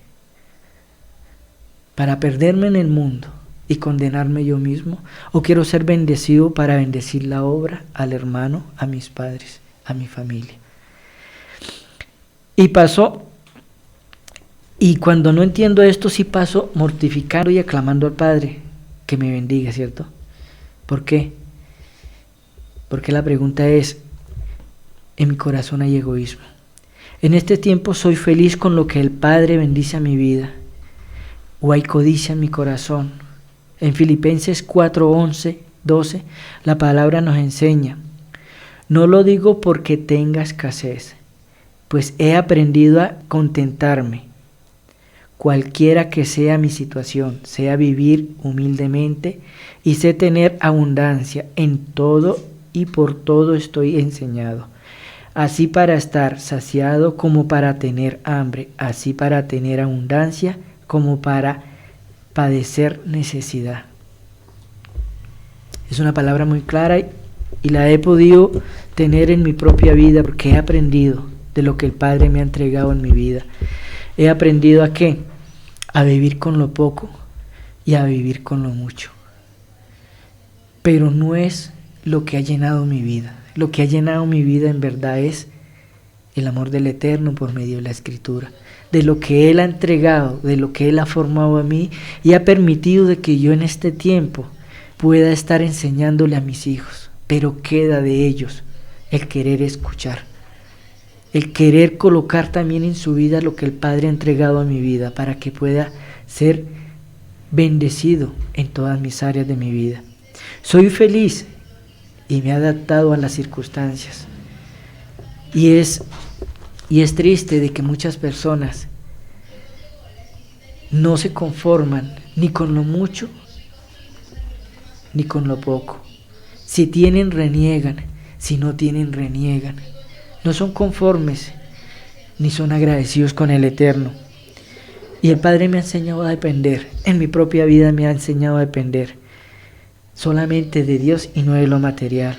¿Para perderme en el mundo y condenarme yo mismo? ¿O quiero ser bendecido para bendecir la obra, al hermano, a mis padres, a mi familia? Y cuando no entiendo esto, sí paso mortificando y aclamando al Padre que me bendiga, ¿cierto? ¿Por qué? Porque la pregunta es, en mi corazón hay egoísmo. En este tiempo soy feliz con lo que el Padre bendice a mi vida, o hay codicia en mi corazón. En Filipenses 4, 11, 12, la palabra nos enseña: no lo digo porque tenga escasez, pues he aprendido a contentarme, cualquiera que sea mi situación, sea vivir humildemente y sé tener abundancia en todo y por todo estoy enseñado. Así para estar saciado como para tener hambre, así para tener abundancia como para padecer necesidad. Es una palabra muy clara y la he podido tener en mi propia vida porque he aprendido de lo que el Padre me ha entregado en mi vida. He aprendido ¿a qué? A vivir con lo poco y a vivir con lo mucho. Pero no es lo que ha llenado mi vida. Lo que ha llenado mi vida en verdad es el amor del Eterno por medio de la Escritura, de lo que Él ha entregado, de lo que Él ha formado a mí y ha permitido de que yo en este tiempo pueda estar enseñándole a mis hijos. Pero queda de ellos el querer escuchar, el querer colocar también en su vida lo que el Padre ha entregado a mi vida para que pueda ser bendecido en todas mis áreas de mi vida. Soy feliz y me he adaptado a las circunstancias. Y es triste de que muchas personas no se conforman ni con lo mucho ni con lo poco. Si tienen, reniegan; si no tienen, reniegan. No son conformes ni son agradecidos con el Eterno. Y el Padre me ha enseñado a depender, en mi propia vida me ha enseñado a depender solamente de Dios y no de lo material.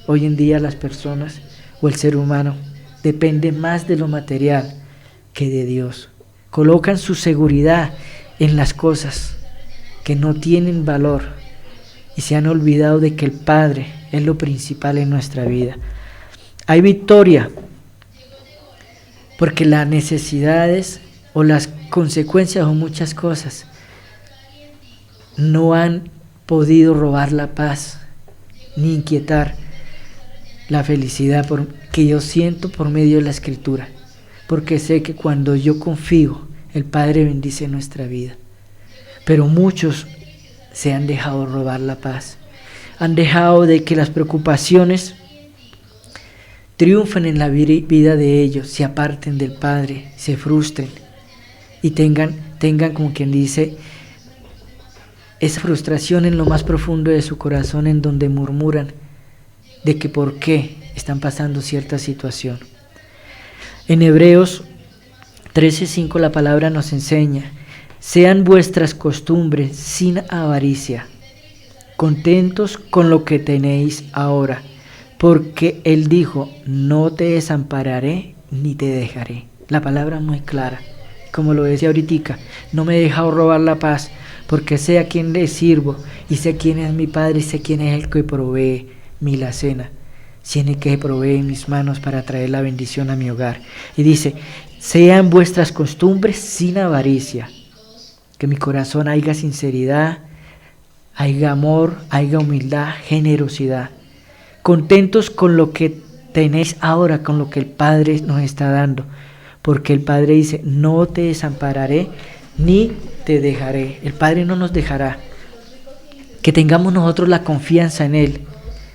Hoy en día las personas o el ser humano depende más de lo material que de Dios. Colocan su seguridad en las cosas que no tienen valor y se han olvidado de que el Padre es lo principal en nuestra vida. Hay victoria porque las necesidades o las consecuencias o muchas cosas no han podido robar la paz ni inquietar la felicidad que yo siento por medio de la Escritura, porque sé que cuando yo confío, el Padre bendice nuestra vida. Pero muchos se han dejado robar la paz, han dejado de que las preocupaciones triunfen en la vida de ellos, se aparten del Padre, se frustren y tengan como quien dice esa frustración en lo más profundo de su corazón, en donde murmuran de que por qué están pasando cierta situación. En Hebreos 13:5 la palabra nos enseña: sean vuestras costumbres sin avaricia, contentos con lo que tenéis ahora, porque Él dijo: no te desampararé ni te dejaré. La palabra es muy clara, como lo decía ahorita, no me he dejado robar la paz, porque sé a quién le sirvo y sé quién es mi Padre y sé quién es el que provee mi la cena, tiene que provee mis manos para traer la bendición a mi hogar. Y dice: sean vuestras costumbres sin avaricia, que en mi corazón haya sinceridad, haya amor, haya humildad, generosidad, contentos con lo que tenéis ahora, con lo que el Padre nos está dando, porque el Padre dice: no te desampararé ni te dejaré. El Padre no nos dejará. Que tengamos nosotros la confianza en Él,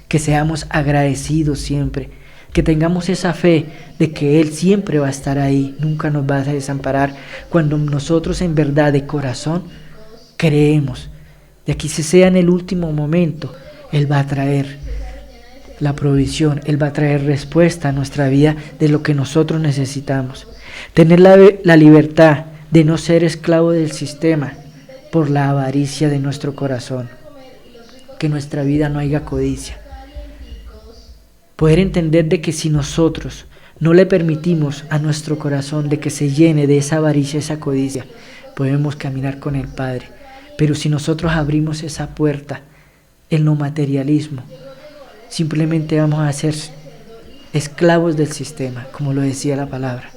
que seamos agradecidos siempre, que tengamos esa fe de que Él siempre va a estar ahí, nunca nos va a desamparar, cuando nosotros en verdad de corazón creemos de que si sea en el último momento, Él va a traer la provisión, Él va a traer respuesta a nuestra vida de lo que nosotros necesitamos. Tener la libertad de no ser esclavo del sistema por la avaricia de nuestro corazón, que en nuestra vida no haya codicia. Poder entender de que si nosotros no le permitimos a nuestro corazón de que se llene de esa avaricia, esa codicia, podemos caminar con el Padre. Pero si nosotros abrimos esa puerta en lo materialismo, simplemente vamos a ser esclavos del sistema, como lo decía la palabra.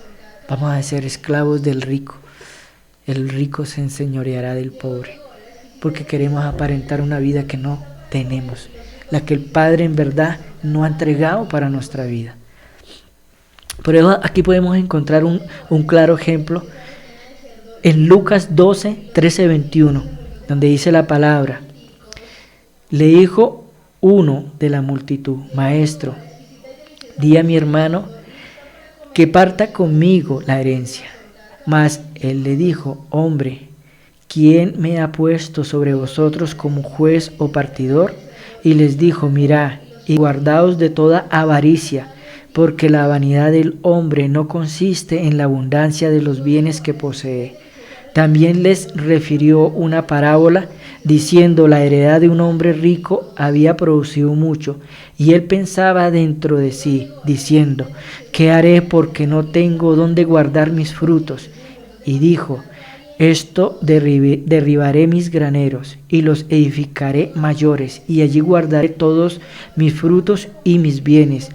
Vamos a ser esclavos del rico. El rico se enseñoreará del pobre, porque queremos aparentar una vida que no tenemos, la que el Padre en verdad no ha entregado para nuestra vida. Por eso aquí podemos encontrar un claro ejemplo en Lucas 12:13-21, donde dice la palabra: le dijo uno de la multitud: maestro, di a mi hermano que parta conmigo la herencia. Mas él le dijo: hombre, ¿quién me ha puesto sobre vosotros como juez o partidor? Y les dijo: mirad y guardaos de toda avaricia, porque la vanidad del hombre no consiste en la abundancia de los bienes que posee. También les refirió una parábola, diciendo: la heredad de un hombre rico había producido mucho, y él pensaba dentro de sí, diciendo: ¿qué haré porque no tengo dónde guardar mis frutos? Y dijo: esto derribaré mis graneros y los edificaré mayores, y allí guardaré todos mis frutos y mis bienes.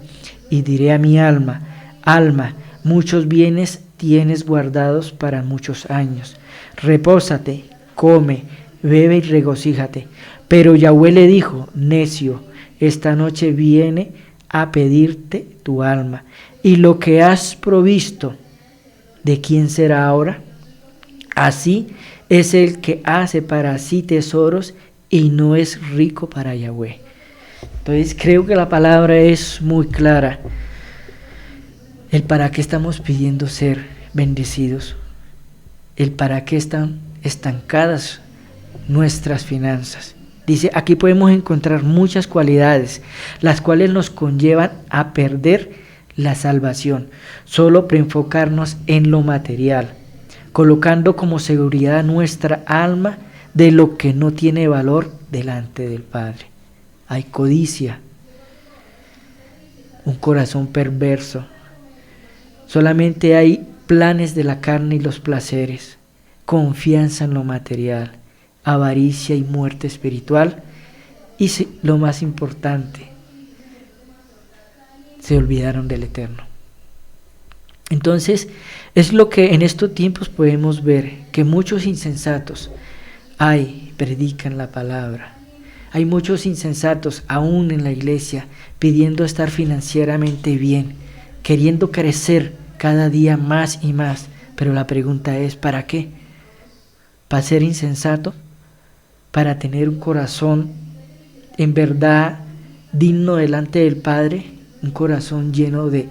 Y diré a mi alma: alma, muchos bienes tienes guardados para muchos años. Repósate, come, bebe y regocíjate. Pero Yahweh le dijo: necio, esta noche viene a pedirte tu alma, y lo que has provisto, ¿de quién será ahora? Así es el que hace para sí tesoros y no es rico para Yahweh. Entonces creo que la palabra es muy clara. El para qué estamos pidiendo ser bendecidos. El para qué están estancadas nuestras finanzas. Dice, aquí podemos encontrar muchas cualidades, las cuales nos conllevan a perder la salvación, solo por enfocarnos en lo material, colocando como seguridad nuestra alma de lo que no tiene valor delante del Padre. Hay codicia, un corazón perverso, solamente hay planes de la carne y los placeres, confianza en lo material, avaricia y muerte espiritual, y lo más importante, se olvidaron del Eterno. Entonces, es lo que en estos tiempos podemos ver, que muchos insensatos predican la palabra. Hay muchos insensatos aún en la iglesia pidiendo estar financieramente bien, queriendo crecer cada día más y más, pero la pregunta es, ¿para qué? ¿Para ser insensato? ¿Para tener un corazón en verdad digno delante del Padre? Un corazón lleno de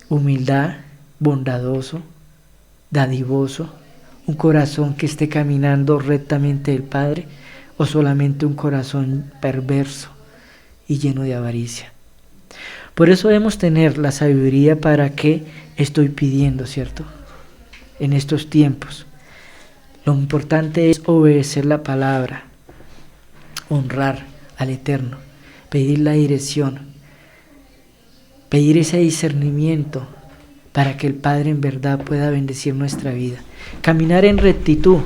humildad, bondadoso, dadivoso, un corazón que esté caminando rectamente del Padre, o solamente un corazón perverso y lleno de avaricia. Por eso debemos tener la sabiduría para qué estoy pidiendo, ¿cierto? En estos tiempos. Lo importante es obedecer la palabra, honrar al Eterno, pedir la dirección, pedir ese discernimiento para que el Padre en verdad pueda bendecir nuestra vida. Caminar en rectitud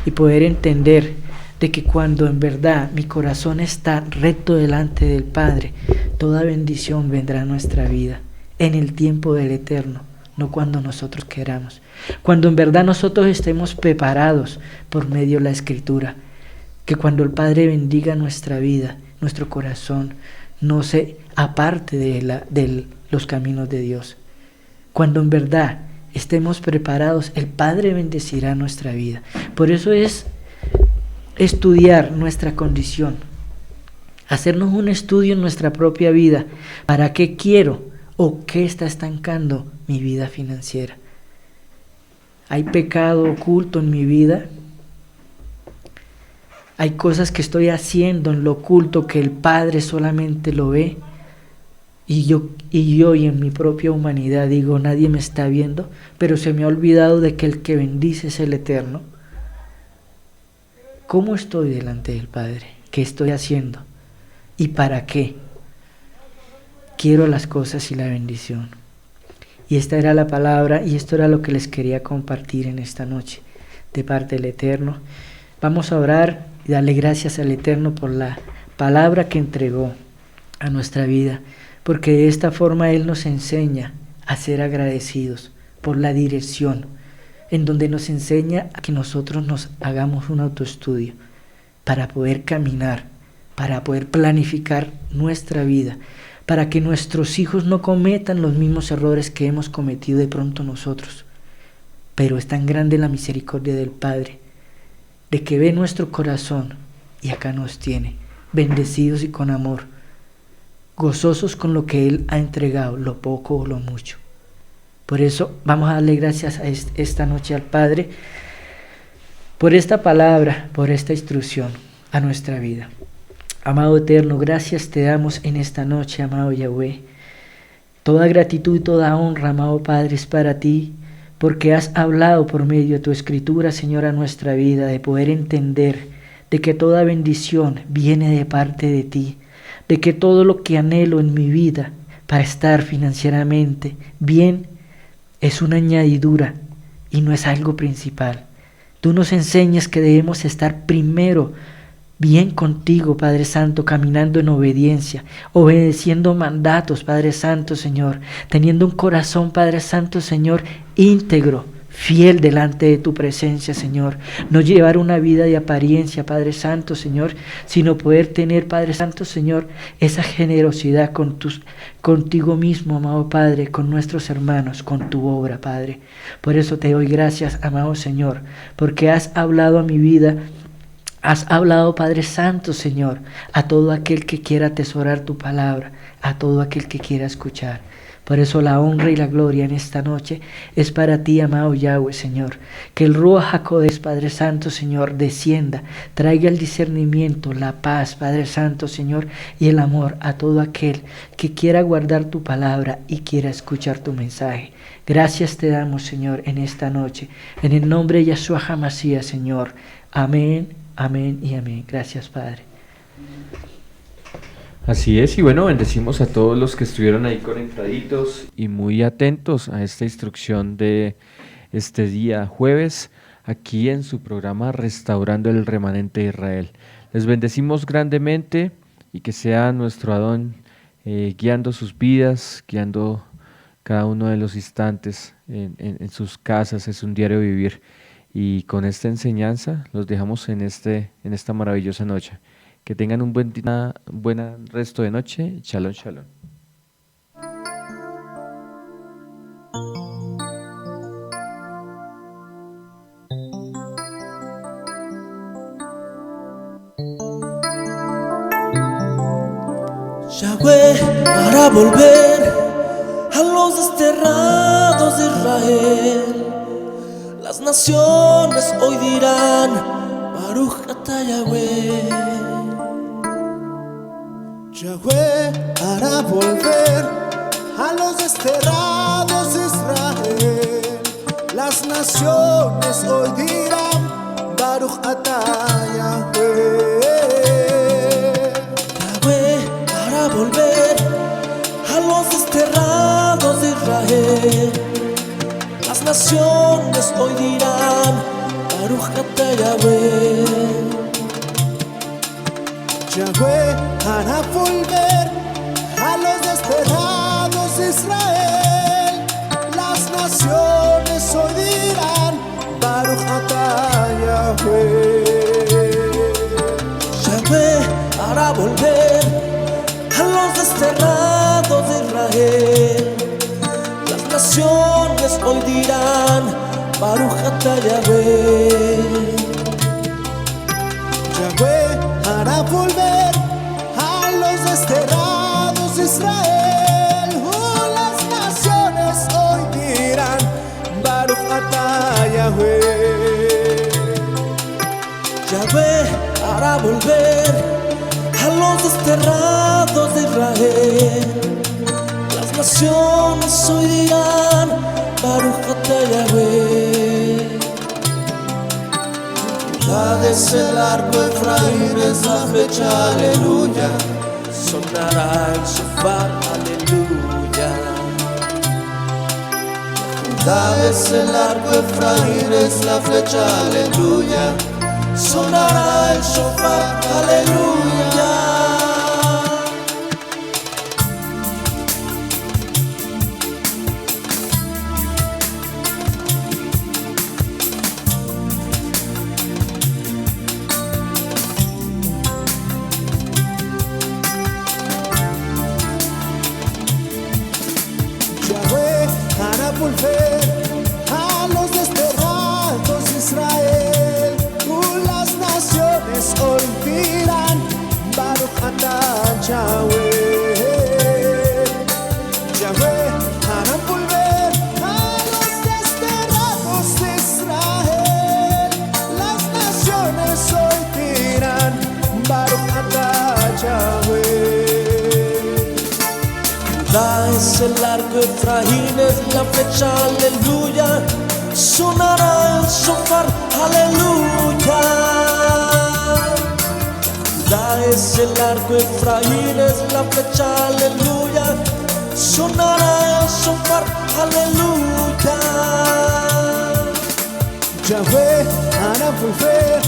y poder entender de que cuando en verdad mi corazón está recto delante del Padre, toda bendición vendrá a nuestra vida en el tiempo del Eterno, no cuando nosotros queramos. Cuando en verdad nosotros estemos preparados por medio de la Escritura, que cuando el Padre bendiga nuestra vida, nuestro corazón no se aparte de los caminos de Dios. Cuando en verdad estemos preparados, el Padre bendecirá nuestra vida. Por eso es estudiar nuestra condición, hacernos un estudio en nuestra propia vida, para qué quiero o qué está estancando mi vida financiera. ¿Hay pecado oculto en mi vida? ¿Hay cosas que estoy haciendo en lo oculto que el Padre solamente lo ve? Y yo en mi propia humanidad digo, nadie me está viendo, pero se me ha olvidado de que el que bendice es el Eterno. ¿Cómo estoy delante del Padre? ¿Qué estoy haciendo? ¿Y para qué? Quiero las cosas y la bendición. Y esta era la palabra, y esto era lo que les quería compartir en esta noche, de parte del Eterno. Vamos a orar y darle gracias al Eterno por la palabra que entregó a nuestra vida, porque de esta forma Él nos enseña a ser agradecidos por la dirección, en donde nos enseña a que nosotros nos hagamos un autoestudio para poder caminar, para poder planificar nuestra vida, para que nuestros hijos no cometan los mismos errores que hemos cometido de pronto nosotros. Pero es tan grande la misericordia del Padre, de que ve nuestro corazón y acá nos tiene, bendecidos y con amor, gozosos con lo que Él ha entregado, lo poco o lo mucho. Por eso vamos a darle gracias a esta noche al Padre por esta palabra, por esta instrucción a nuestra vida. Amado Eterno, gracias te damos en esta noche, amado Yahweh. Toda gratitud y toda honra, amado Padre, es para ti, porque has hablado por medio de tu Escritura, Señor, a nuestra vida, de poder entender de que toda bendición viene de parte de ti, de que todo lo que anhelo en mi vida para estar financieramente bien es una añadidura y no es algo principal. Tú nos enseñas que debemos estar primero bien contigo, Padre Santo, caminando en obediencia, obedeciendo mandatos, Padre Santo, Señor, teniendo un corazón, Padre Santo, Señor, íntegro, fiel delante de tu presencia, Señor. No llevar una vida de apariencia, Padre Santo, Señor, sino poder tener, Padre Santo, Señor, esa generosidad contigo mismo, amado Padre, con nuestros hermanos, con tu obra, Padre. Por eso te doy gracias, amado Señor, porque has hablado a mi vida. Has hablado, Padre Santo, Señor, a todo aquel que quiera atesorar tu palabra, a todo aquel que quiera escuchar. Por eso la honra y la gloria en esta noche es para ti, amado Yahweh, Señor. Que el Ruach HaKodesh, Padre Santo, Señor, descienda, traiga el discernimiento, la paz, Padre Santo, Señor, y el amor a todo aquel que quiera guardar tu palabra y quiera escuchar tu mensaje. Gracias te damos, Señor, en esta noche. En el nombre de Yahshua HaMashiach, Señor. Amén. Amén y amén. Gracias, Padre. Así es, y bueno, bendecimos a todos los que estuvieron ahí conectaditos y muy atentos a esta instrucción de este día jueves, aquí en su programa Restaurando el Remanente de Israel. Les bendecimos grandemente y que sea nuestro Adón guiando sus vidas, guiando cada uno de los instantes en sus casas, es un diario vivir. Y con esta enseñanza los dejamos en esta maravillosa noche. Que tengan un buen resto de noche. Shalom, shalom. Yahweh hará volver a los desterrados de Israel. Las naciones hoy dirán, Baruch atah Yahweh. Yahweh hará volver a los desterrados de Israel. Las naciones hoy dirán, Baruch atah Yahweh. Yahweh hará volver a los desterrados de Israel. Las naciones hoy dirán, Baruch atah Yahweh. Yahweh hará volver a los desterrados de Israel. Las naciones hoy dirán, Baruch atah Yahweh. Yahweh hará volver a los desterrados de Israel. Las naciones hoy dirán, Baruch atah Yahweh. Yahweh hará volver a los desterrados de Israel. Las naciones hoy dirán, Baruch atah Yahweh. Yahweh hará volver a los desterrados de Israel. Las naciones hoy dirán, Baruch atah Yahweh. Judá es el arco, Efraín es la flecha, aleluya. Sonará el shofar, aleluya. Judá es el arco, Efraín es la flecha, aleluya. Sonará el shofar, aleluya. Yahweh hará volver a los desterrados de Israel. Las naciones hoy dirán, Baruch atah Yahweh. Yahweh hará volver a los desterrados de Israel. Las naciones hoy dirán, Baruch atah Yahweh. Judá es el arco, Efraín es la flecha, aleluya. Sonará el shofar, aleluya. Judá es el arco, Efraín es la flecha, aleluya. Sonará el shofar, aleluya. Yahweh hará volver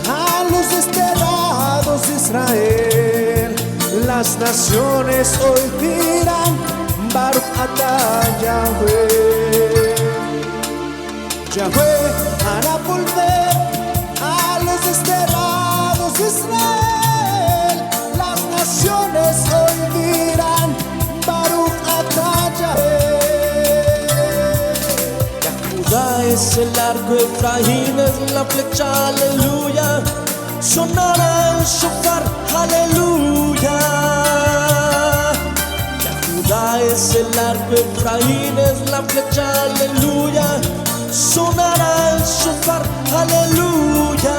a los desterrados de Israel. Las naciones hoy dirán, Baruch atah Yahweh. Yahweh hará volver a los desterrados de Israel. Las naciones hoy dirán, Baruch atah Yahweh. Judá es el arco, Efraín es la flecha, aleluya. Sonará el shofar, aleluya. Judá es el arco, Efraín es la flecha, aleluya. Sonará el shofar, aleluya.